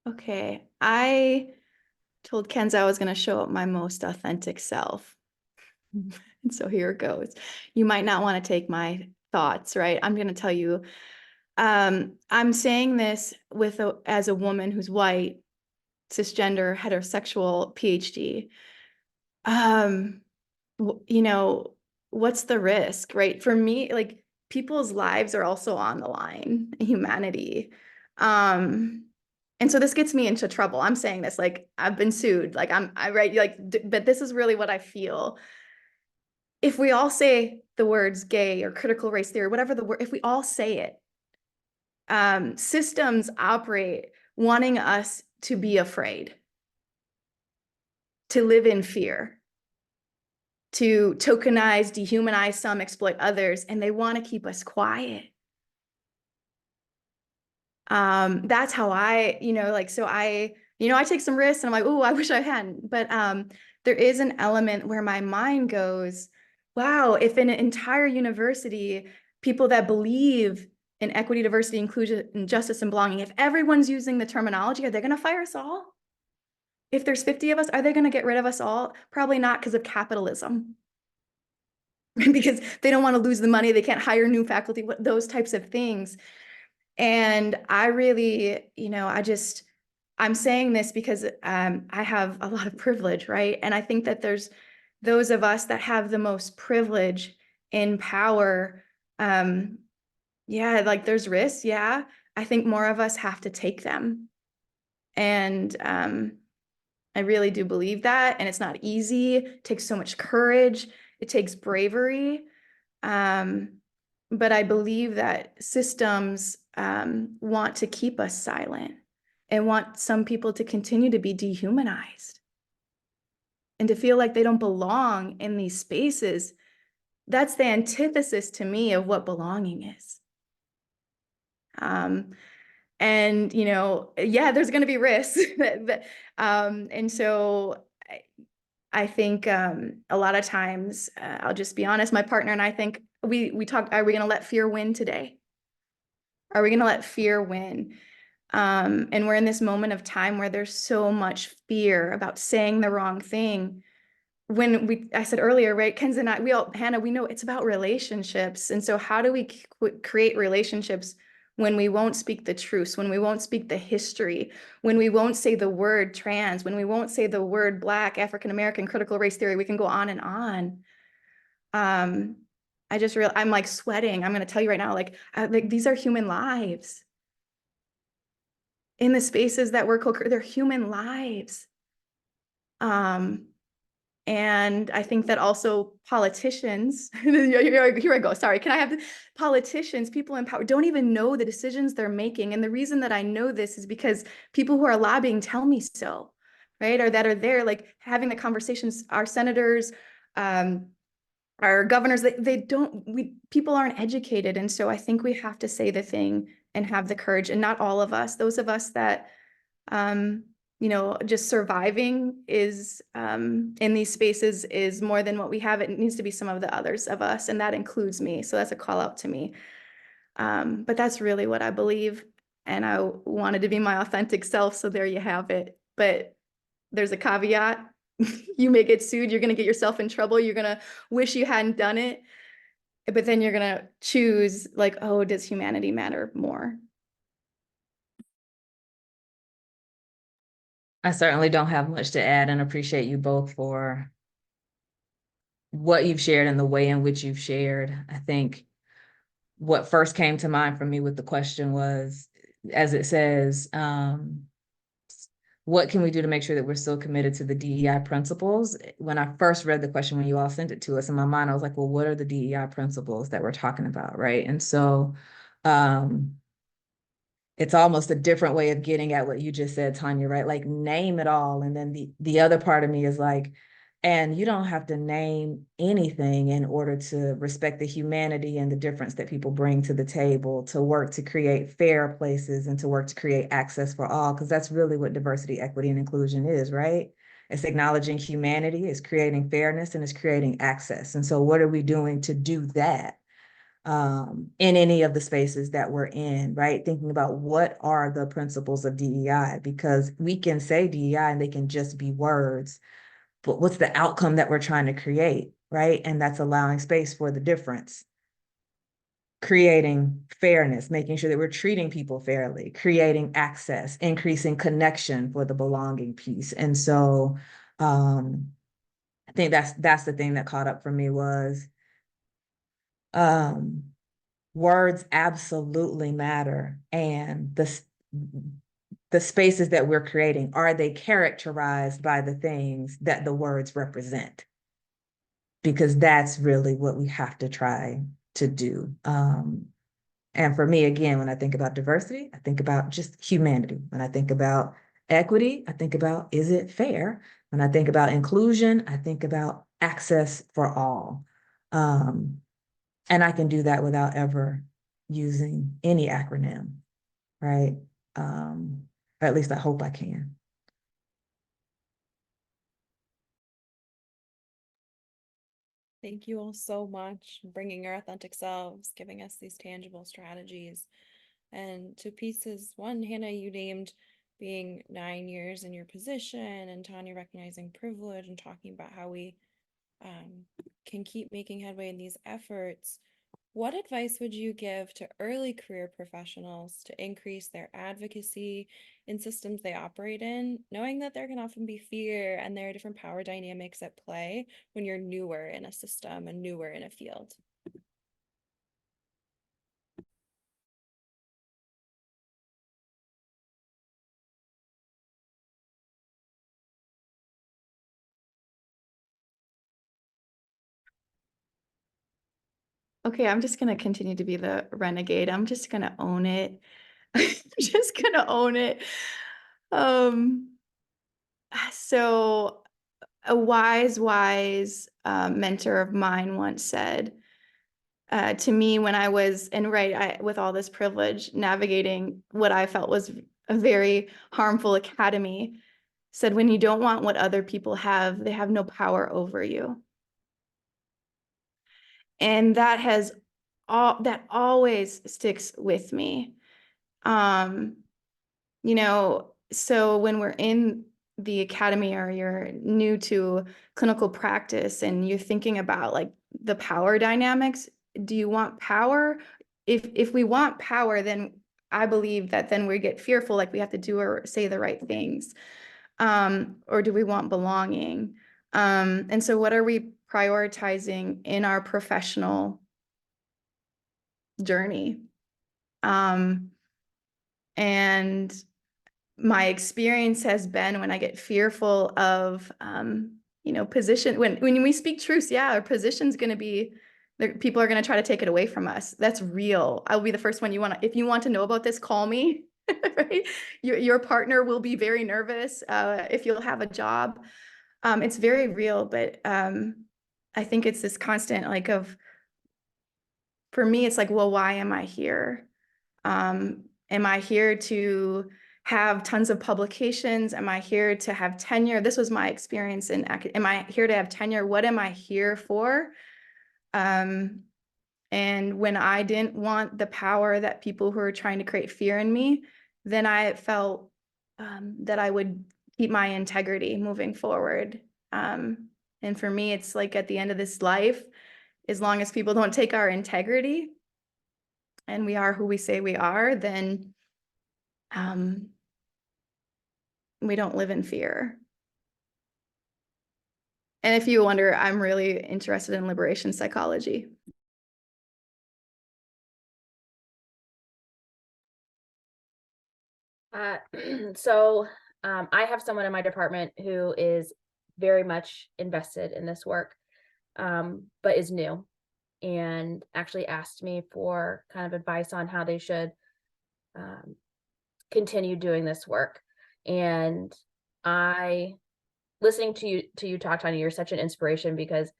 Okay, I told Kenza I was going to show up my most authentic self. And so here it goes. You might not want to take my thoughts, right? I'm going to tell you, I'm saying this as a woman who's white, cisgender, heterosexual, PhD. You know, what's the risk, right? For me, like, people's lives are also on the line, humanity. And so this gets me into trouble. I'm saying this, like, I've been sued, like I write, like, but this is really what I feel. If we all say the words gay or critical race theory, whatever the word, if we all say it, systems operate wanting us to be afraid, to live in fear, to tokenize, dehumanize some, exploit others, and they want to keep us quiet. That's how I, like, so I take some risks and I'm like, oh, I wish I hadn't. But there is an element where my mind goes, wow, if in an entire university, people that believe in equity, diversity, inclusion, and justice and belonging, if everyone's using the terminology, are they going to fire us all? If there's 50 of us, are they going to get rid of us all? Probably not, because of capitalism. Because they don't want to lose the money, they can't hire new faculty, those types of things. And I really, I'm saying this because I have a lot of privilege, right? And I think that there's those of us that have the most privilege in power. Yeah, like, there's risks. Yeah. I think more of us have to take them. And I really do believe that. And it's not easy. It takes so much courage. It takes bravery. But I believe that systems want to keep us silent and want some people to continue to be dehumanized and to feel like they don't belong in these spaces. That's the antithesis to me of what belonging is. And, yeah, there's going to be risks. And so I think a lot of times, I'll just be honest, my partner and I think we talked, are we going to let fear win today? Are we going to let fear win? And we're in this moment of time where there's so much fear about saying the wrong thing. I said earlier, right, Kensa and I, Hannah, we know it's about relationships. And so how do we create relationships when we won't speak the truth, when we won't speak the history, when we won't say the word trans, when we won't say the word Black, African-American, critical race theory? We can go on and on. I'm like sweating. I'm going to tell you right now, like these are human lives. In the spaces that we're they're human lives. And I think that also politicians, here I go, sorry, can I have politicians, people in power, don't even know the decisions they're making. And the reason that I know this is because people who are lobbying tell me so, right? Or that are there, like, having the conversations, our senators, our governors, people aren't educated. And so I think we have to say the thing and have the courage, and not all of us, those of us that, just surviving is in these spaces is more than what we have. It needs to be some of the others of us, and that includes me. So that's a call out to me. But that's really what I believe. And I wanted to be my authentic self. So there you have it. But there's a caveat. You may get sued. You're going to get yourself in trouble. You're going to wish you hadn't done it. But then you're going to choose, like, oh, does humanity matter more? I certainly don't have much to add, and appreciate you both for what you've shared and the way in which you've shared. I think what first came to mind for me with the question was, as it says, what can we do to make sure that we're still committed to the DEI principles? When I first read the question, when you all sent it to us, in my mind, I was like, well, what are the DEI principles that we're talking about, right? And so it's almost a different way of getting at what you just said, Tanya, right? Like, name it all. And then the other part of me is like, and you don't have to name anything in order to respect the humanity and the difference that people bring to the table, to work to create fair places and to work to create access for all, because that's really what diversity, equity, and inclusion is, right? It's acknowledging humanity, it's creating fairness, and it's creating access. And so what are we doing to do that? in any of the spaces that we're in, right? Thinking about what are the principles of DEI, because we can say DEI and they can just be words, but what's the outcome that we're trying to create, right? And that's allowing space for the difference, creating fairness, making sure that we're treating people fairly, creating access, increasing connection for the belonging piece. And so I think that's the thing that caught up for me was words absolutely matter. And the spaces that we're creating, are they characterized by the things that the words represent? Because that's really what we have to try to do. And for me, again, when I think about diversity, I think about just humanity. When I think about equity, I think about, is it fair? When I think about inclusion, I think about access for all. And I can do that without ever using any acronym, right? Or at least I hope I can. Thank you all so much for bringing your authentic selves, giving us these tangible strategies. And to pieces one, Hannah, you named being 9 years in your position, and Tanya recognizing privilege and talking about how we can keep making headway in these efforts. What advice would you give to early career professionals to increase their advocacy in systems they operate in, knowing that there can often be fear and there are different power dynamics at play when you're newer in a system and newer in a field? Okay, I'm just going to continue to be the renegade. I'm just going to own it. I'm just going to own it. So a wise mentor of mine once said to me when I was, and with all this privilege, navigating what I felt was a very harmful academy, said, when you don't want what other people have, they have no power over you. And that always sticks with me. So when we're in the academy or you're new to clinical practice and you're thinking about like the power dynamics, do you want power? If we want power, then I believe that then we get fearful, like we have to do or say the right things. Or do we want belonging? And so what are we prioritizing in our professional journey? And my experience has been when I get fearful of, position, when we speak truths, our position's going to be, people are going to try to take it away from us. That's real. I'll be the first one if you want to know about this, call me, right? Your partner will be very nervous if you'll have a job. It's very real, but I think it's this constant for me, it's like, well, why am I here? Am I here to have tons of publications? Am I here to have tenure? This was my experience am I here to have tenure? What am I here for? And when I didn't want the power that people who are trying to create fear in me, then I felt that I would keep my integrity moving forward. And for me, it's like at the end of this life, as long as people don't take our integrity and we are who we say we are, then we don't live in fear. And if you wonder, I'm really interested in liberation psychology. I have someone in my department who is very much invested in this work, but is new, and actually asked me for kind of advice on how they should continue doing this work. And listening to you talk, Tanya, you're such an inspiration because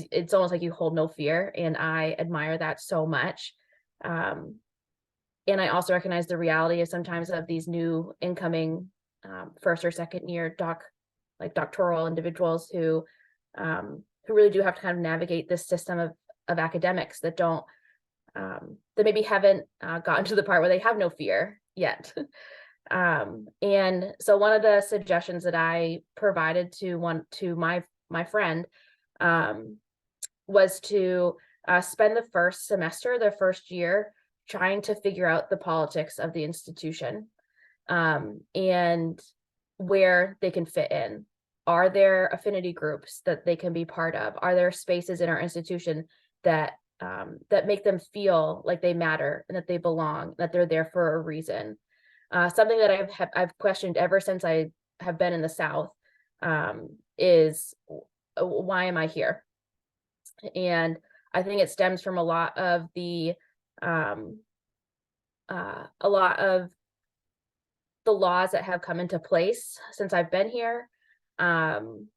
it's almost like you hold no fear, and I admire that so much. And I also recognize the reality of sometimes of these new incoming first or second year doctoral individuals who really do have to kind of navigate this system academics that don't that maybe haven't gotten to the part where they have no fear yet. And so one of the suggestions that I provided to my friend was to spend the first semester, the first year, trying to figure out the politics of the institution, and where they can fit in. Are there affinity groups that they can be part of? Are there spaces in our institution that that make them feel like they matter and that they belong, that they're there for a reason? Something that I've questioned ever since I have been in the South is, why am I here? And I think it stems from a lot of the laws that have come into place since I've been here. And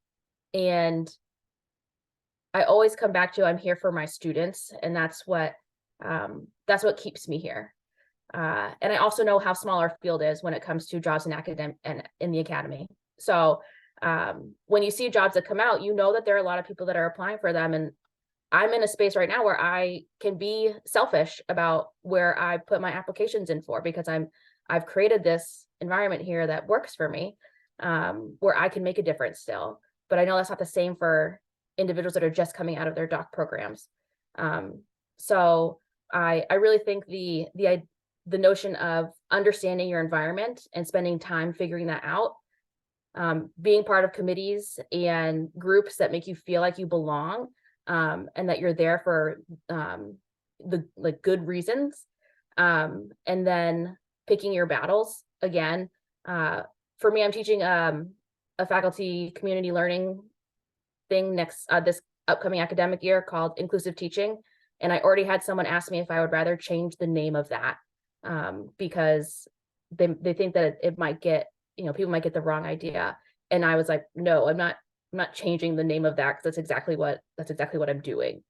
I always come back to, I'm here for my students, and that's what keeps me here. And I also know how small our field is when it comes to jobs in academic and in the academy. So when you see jobs that come out, you know that there are a lot of people that are applying for them. And I'm in a space right now where I can be selfish about where I put my applications in for, because I've created this environment here that works for me, where I can make a difference still. But I know that's not the same for individuals that are just coming out of their doc programs. So I really think the notion of understanding your environment and spending time figuring that out, being part of committees and groups that make you feel like you belong, and that you're there for the good reasons, and then picking your battles. Again, for me, I'm teaching a faculty community learning thing this upcoming academic year called inclusive teaching, and I already had someone ask me if I would rather change the name of that, because they think that it might get, people might get the wrong idea. And I was like, no, I'm not changing the name of that, because that's exactly what I'm doing.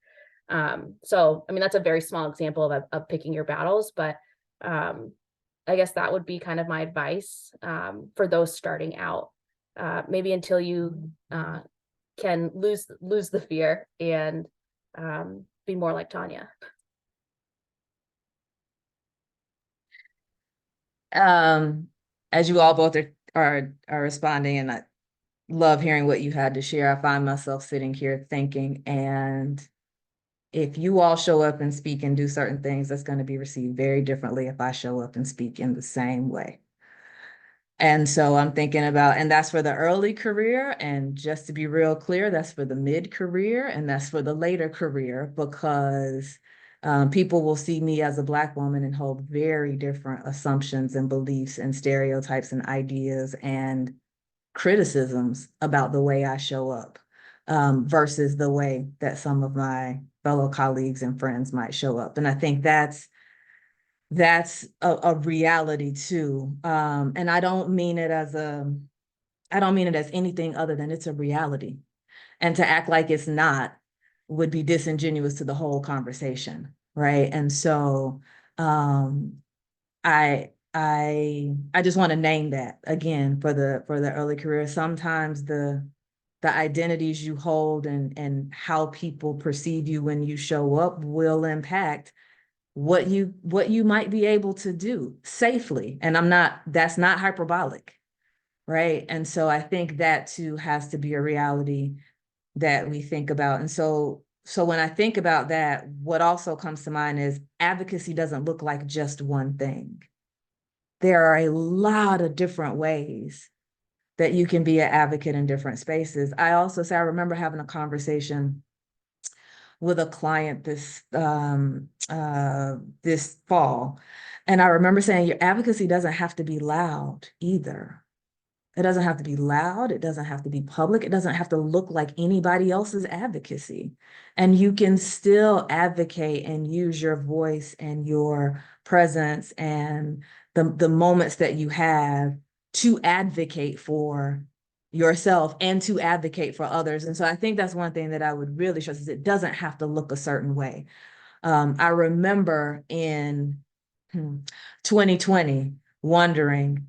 So I mean, that's a very small example of picking your battles, but I guess that would be kind of my advice for those starting out, maybe until you can lose the fear and be more like Tanya. As you all both are responding, and I love hearing what you had to share, I find myself sitting here thinking, and if you all show up and speak and do certain things, that's going to be received very differently if I show up and speak in the same way. And so I'm thinking about, and that's for the early career, and just to be real clear, that's for the mid-career, and that's for the later career, because people will see me as a Black woman and hold very different assumptions and beliefs and stereotypes and ideas and criticisms about the way I show up, versus the way that some of my fellow colleagues and friends might show up. And I think that's a reality too. And I don't mean it as anything other than it's a reality. And to act like it's not would be disingenuous to the whole conversation, right? And so I just want to name that again for the early career. Sometimes the identities you hold and how people perceive you when you show up will impact what you might be able to do safely. And that's not hyperbolic, right? And so I think that too has to be a reality that we think about. And so when I think about that, what also comes to mind is advocacy doesn't look like just one thing. There are a lot of different ways that you can be an advocate in different spaces. I remember having a conversation with a client this fall, and I remember saying, your advocacy doesn't have to be loud either. It doesn't have to be loud. It doesn't have to be public. It doesn't have to look like anybody else's advocacy. And you can still advocate and use your voice and your presence and the moments that you have to advocate for yourself and to advocate for others. And so I think that's one thing that I would really stress, is it doesn't have to look a certain way. I remember in 2020 wondering,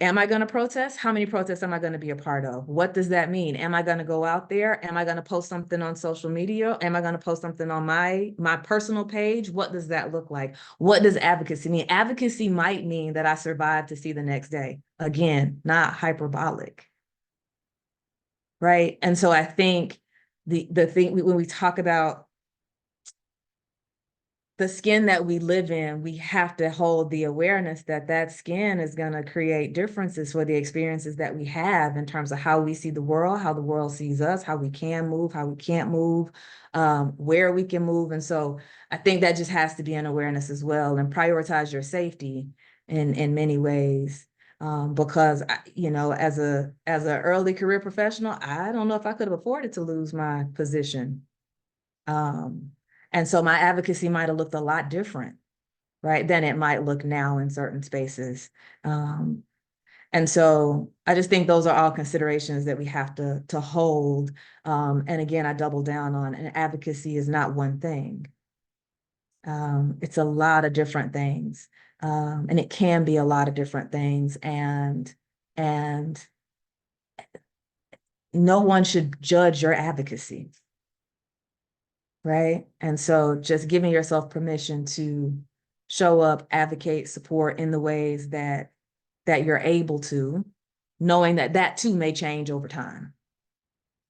Am I going to protest? How many protests am I going to be a part of? What does that mean? Am I going to go out there? Am I going to post something on social media? Am I going to post something on my personal page? What does that look like? What does advocacy mean? Advocacy might mean that I survive to see the next day. Again, not hyperbolic. Right? And so I think the thing when we talk about the skin that we live in, we have to hold the awareness that that skin is going to create differences for the experiences that we have in terms of how we see the world, how the world sees us, how we can move, how we can't move, where we can move. And so I think that just has to be an awareness as well, and prioritize your safety in many ways. Because you know, as an early career professional, I don't know if I could have afforded to lose my position. And so my advocacy might have looked a lot different, right, than it might look now in certain spaces. And so I just think those are all considerations that we have to hold. And again, I double down on, and advocacy is not one thing. It's a lot of different things. And it can be a lot of different things. And no one should judge your advocacy. Right? And so just giving yourself permission to show up, advocate, support in the ways that you're able to, knowing that that too may change over time.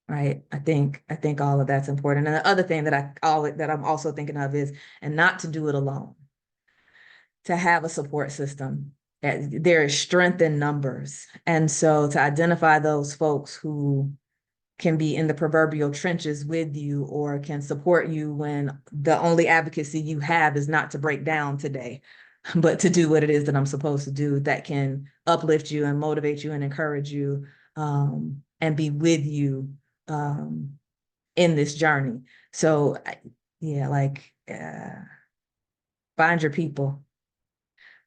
Right? I think all of that's important. And the other thing that I'm also thinking of is, and not to do it alone, to have a support system. There is strength in numbers. And so to identify those folks who can be in the proverbial trenches with you, or can support you when the only advocacy you have is not to break down today, but to do what it is that I'm supposed to do, that can uplift you and motivate you and encourage you, and be with you in this journey. So yeah, like find your people,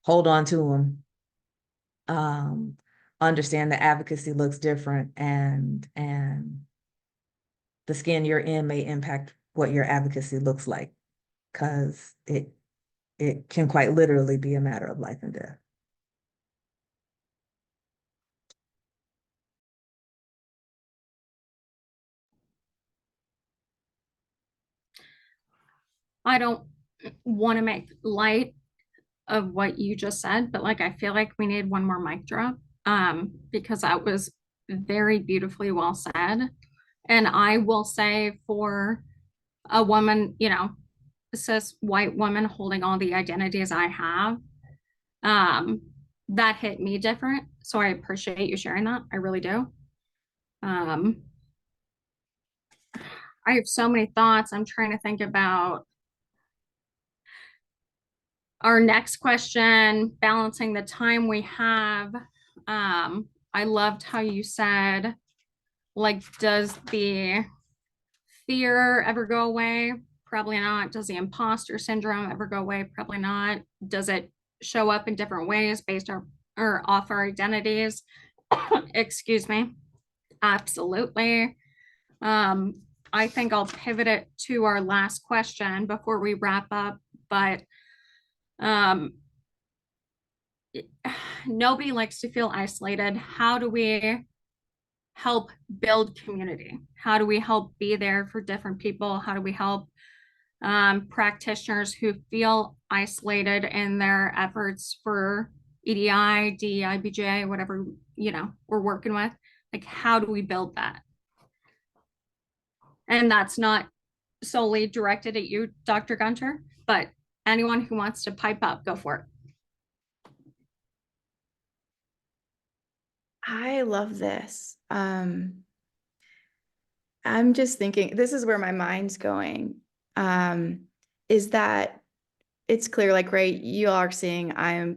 hold on to them, understand that advocacy looks different, and the skin you're in may impact what your advocacy looks like, because it can quite literally be a matter of life and death. I don't want to make light of what you just said, but like I feel like we need one more mic drop, because that was very beautifully well said. And I will say, for a woman, you know, cis white woman holding all the identities I have, that hit me different. So I appreciate you sharing that. I really do. I have so many thoughts. I'm trying to think about our next question, balancing the time we have. I loved how you said, like, does the fear ever go away? Probably not. Does the imposter syndrome ever go away? Probably not. Does it show up in different ways based on or off our identities? Excuse me. Absolutely. I think I'll pivot it to our last question before we wrap up, but nobody likes to feel isolated. How do we help build community? How do we help be there for different people? How do we help practitioners who feel isolated in their efforts for EDI, DEI, BJ, whatever, you know, we're working with? Like, how do we build that? And that's not solely directed at you, Dr. Gunter, but anyone who wants to pipe up, go for it. I love this. I'm just thinking, this is where my mind's going, is that it's clear, like, right, you all are seeing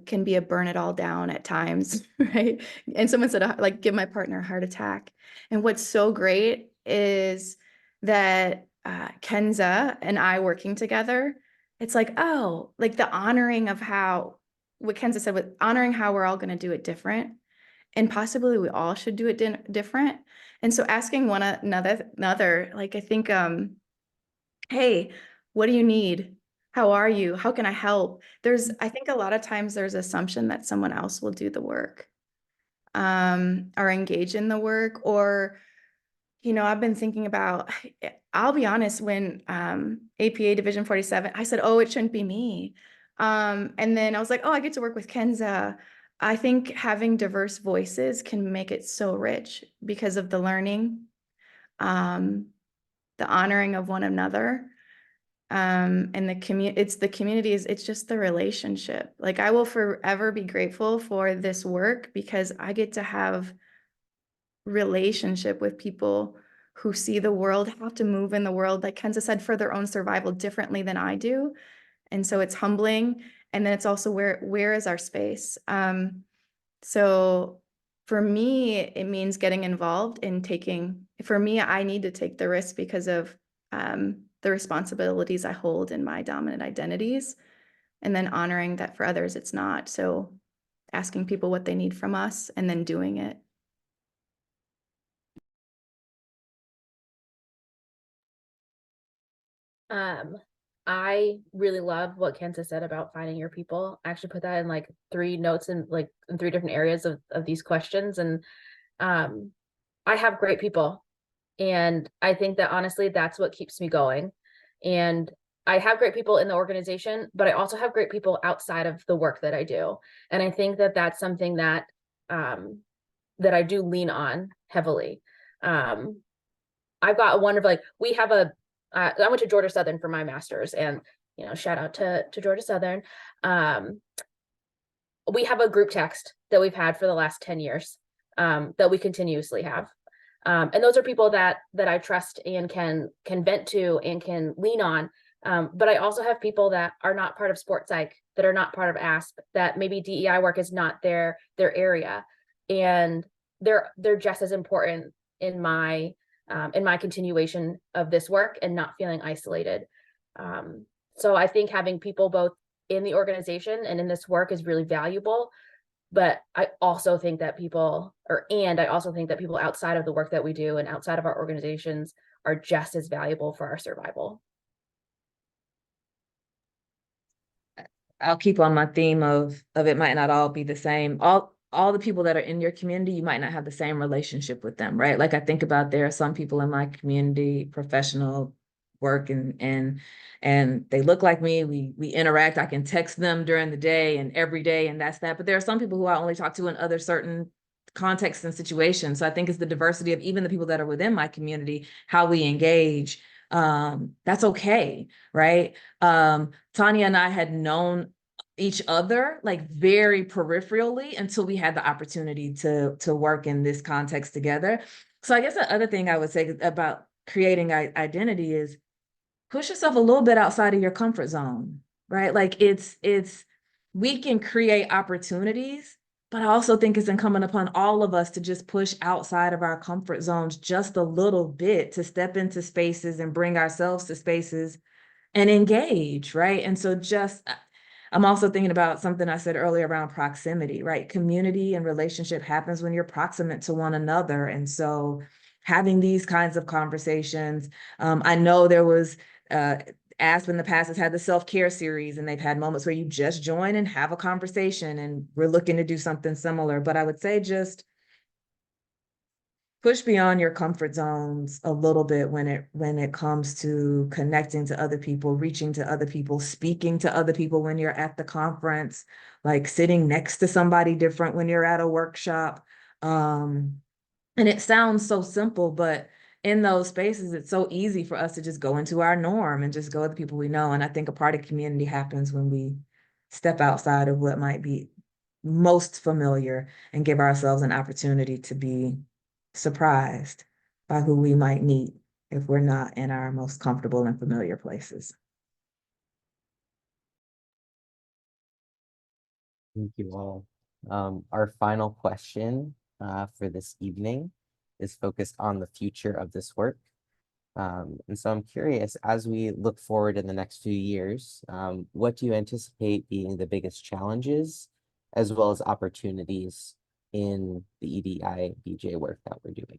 can be a burn it all down at times, right? And someone said, like, give my partner a heart attack. And what's so great is that Kensa and I working together, it's like, oh, like the honoring of what Kensa said, with honoring how we're all going to do it different. And possibly we all should do it different. And so asking one another, like, I think, hey, what do you need? How are you? How can I help? I think a lot of times there's assumption that someone else will do the work. are engaged in the work. Or, you know, I've been thinking about, I'll be honest, when APA Division 47, I said, oh, it shouldn't be me. And then I was like, oh, I get to work with Kensa. I think having diverse voices can make it so rich because of the learning, the honoring of one another, and the communities, it's just the relationship. Like, I will forever be grateful for this work because I get to have relationship with people who see the world, have to move in the world, like Kensa said, for their own survival differently than I do. And so it's humbling. And then it's also where is our space? So for me, it means getting involved in for me, I need to take the risk because of the responsibilities I hold in my dominant identities, and then honoring that for others, it's not. So asking people what they need from us and then doing it. I really love what Kensa said about finding your people. I actually put that in like 3 notes in in 3 different areas of these questions. And I have great people. And I think that honestly, that's what keeps me going. And I have great people in the organization, but I also have great people outside of the work that I do. And I think that that's something that that I do lean on heavily. I've got one of we have I went to Georgia Southern for my master's, and you know, shout out to Georgia Southern. We have a group text that we've had for the last 10 years that we continuously have. And those are people that I trust and can vent to and can lean on. But I also have people that are not part of sports psych, that are not part of AASP, that maybe DEI work is not their area, and they're just as important in my continuation of this work and not feeling isolated. So I think having people both in the organization and in this work is really valuable. But I also think that people outside of the work that we do and outside of our organizations are just as valuable for our survival. I'll keep on my theme of it might not all be the same. All the people that are in your community, you might not have the same relationship with them, right? Like, I think about, there are some people in my community, professional work, and they look like me. We interact. I can text them during the day and every day, and that's that. But there are some people who I only talk to in other certain contexts and situations. So I think it's the diversity of even the people that are within my community, how we engage. That's okay, right? Tanya and I had known each other like very peripherally until we had the opportunity to work in this context together. So I guess the other thing I would say about creating identity is push yourself a little bit outside of your comfort zone, right? Like, we can create opportunities, but I also think it's incumbent upon all of us to just push outside of our comfort zones just a little bit, to step into spaces and bring ourselves to spaces and engage, right? And so I'm also thinking about something I said earlier around proximity, right? Community and relationship happens when you're proximate to one another. And so having these kinds of conversations, I know there was AASP in the past has had the self-care series, and they've had moments where you just join and have a conversation, and we're looking to do something similar. But I would say just push beyond your comfort zones a little bit when it comes to connecting to other people, reaching to other people, speaking to other people when you're at the conference, like sitting next to somebody different when you're at a workshop. And it sounds so simple, but in those spaces, it's so easy for us to just go into our norm and just go with the people we know. And I think a part of community happens when we step outside of what might be most familiar and give ourselves an opportunity to be surprised by who we might meet if we're not in our most comfortable and familiar places. Thank you all. Our final question for this evening is focused on the future of this work. And so I'm curious, as we look forward in the next few years, what do you anticipate being the biggest challenges as well as opportunities in the EDI-BJ work that we're doing?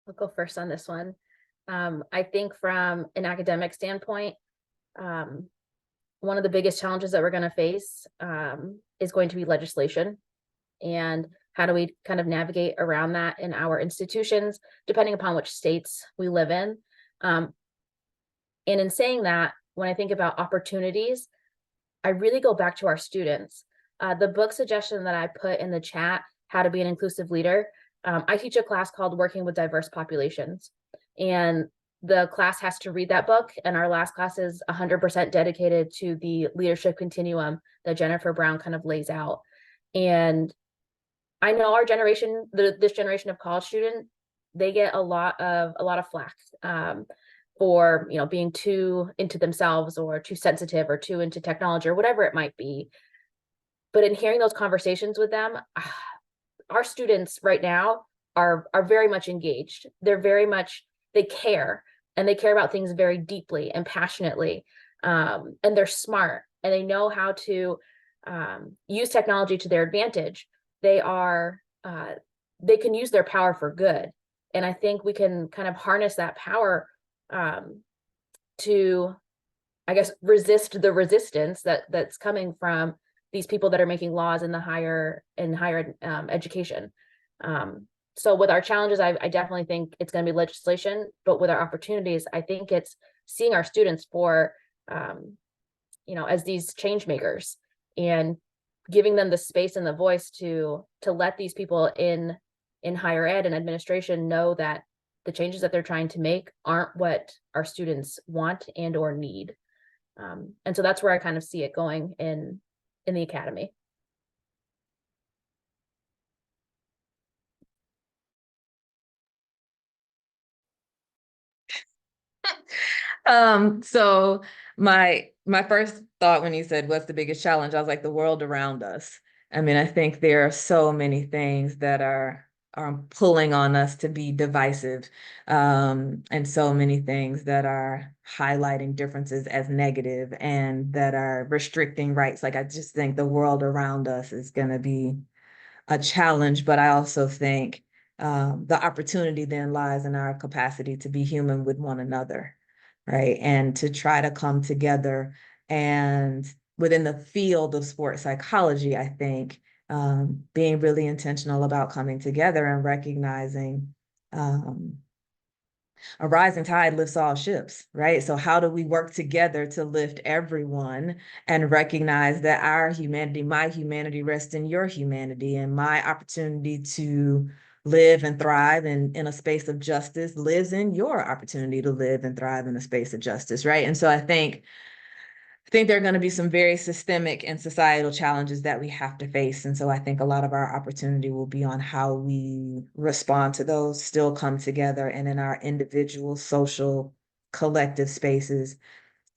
I'll go first on this one. I think from an academic standpoint, one of the biggest challenges that we're going to face is going to be legislation. And how do we kind of navigate around that in our institutions, depending upon which states we live in. And in saying that, when I think about opportunities, I really go back to our students. The book suggestion that I put in the chat, How to Be an Inclusive Leader, I teach a class called Working with Diverse Populations. And the class has to read that book. And our last class is 100% dedicated to the leadership continuum that Jennifer Brown kind of lays out. And I know our generation, this generation of college student, they get a lot of flack for, you know, being too into themselves or too sensitive or too into technology or whatever it might be. But in hearing those conversations with them, our students right now are very much engaged. They're very much, they care, and they care about things very deeply and passionately. And they're smart, and they know how to use technology to their advantage. They can use their power for good. And I think we can kind of harness that power to, I guess, resist the resistance that's coming from these people that are making laws in the higher education. So with our challenges, I definitely think it's going to be legislation, but with our opportunities, I think it's seeing our students for, you know, as these change makers, and giving them the space and the voice to let these people in higher ed and administration know that the changes that they're trying to make aren't what our students want and or need. And so that's where I kind of see it going in the academy. So my first thought when you said what's the biggest challenge, I was like, the world around us. I mean, I think there are so many things that are pulling on us to be divisive, and so many things that are highlighting differences as negative and that are restricting rights. Like, I just think the world around us is going to be a challenge, but I also think the opportunity then lies in our capacity to be human with one another, right? And to try to come together. And within the field of sports psychology, I think being really intentional about coming together and recognizing a rising tide lifts all ships, right? So how do we work together to lift everyone and recognize that our humanity, my humanity, rests in your humanity, and my opportunity to live and thrive in a space of justice lives in your opportunity to live and thrive in a space of justice, right? And so I think there are going to be some very systemic and societal challenges that we have to face. And so I think a lot of our opportunity will be on how we respond to those, still come together, and in our individual, social, collective spaces,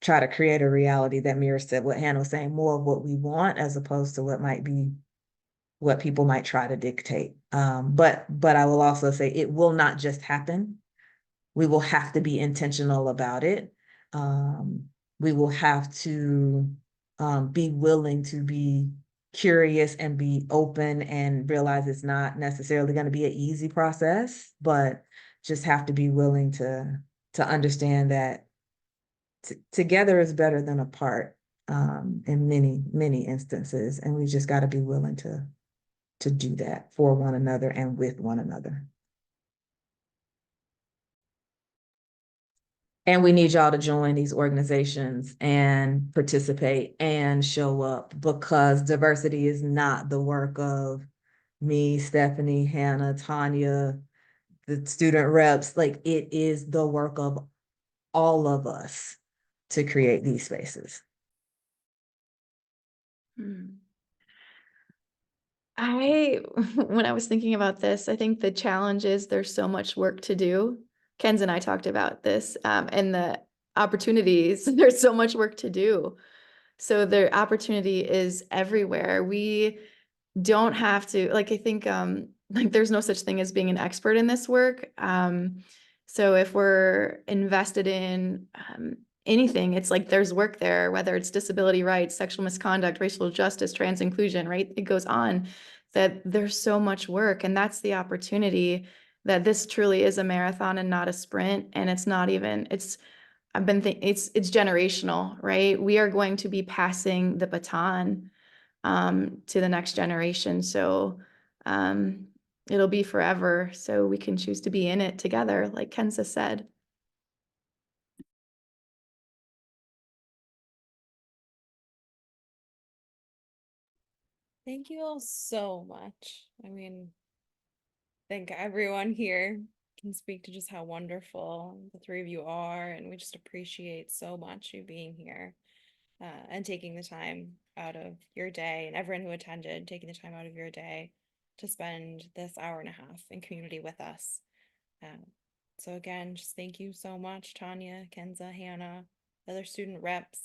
try to create a reality that mirrors what Hannah was saying, more of what we want as opposed to what people might try to dictate. But I will also say it will not just happen. We will have to be intentional about it. We will have to be willing to be curious and be open and realize it's not necessarily going to be an easy process, but just have to be willing to understand that together is better than apart in many instances. And we just got to be willing to do that for one another and with one another. And we need y'all to join these organizations and participate and show up, because diversity is not the work of me, Stephanie, Hannah, Tanya, the student reps. Like, it is the work of all of us to create these spaces. When I was thinking about this, I think the challenge is there's so much work to do. Kensa and I talked about this, and the opportunities, there's so much work to do. So the opportunity is everywhere. We don't have to, like, I think, like, there's no such thing as being an expert in this work. So if we're invested in anything, it's like there's work there, whether it's disability rights, sexual misconduct, racial justice, trans inclusion, right? It goes on, that there's so much work. And that's the opportunity, that this truly is a marathon and not a sprint. And it's not even, it's I've been thinking it's generational, right? We are going to be passing the baton to the next generation. So it'll be forever. So we can choose to be in it together, like Kensa said. Thank you all so much. I mean, I think everyone here can speak to just how wonderful the three of you are, and we just appreciate so much you being here and taking the time out of your day, and everyone who attended taking the time out of your day to spend this hour and a half in community with us. So again, just thank you so much, Tanya, Kensa, Hannah, other student reps,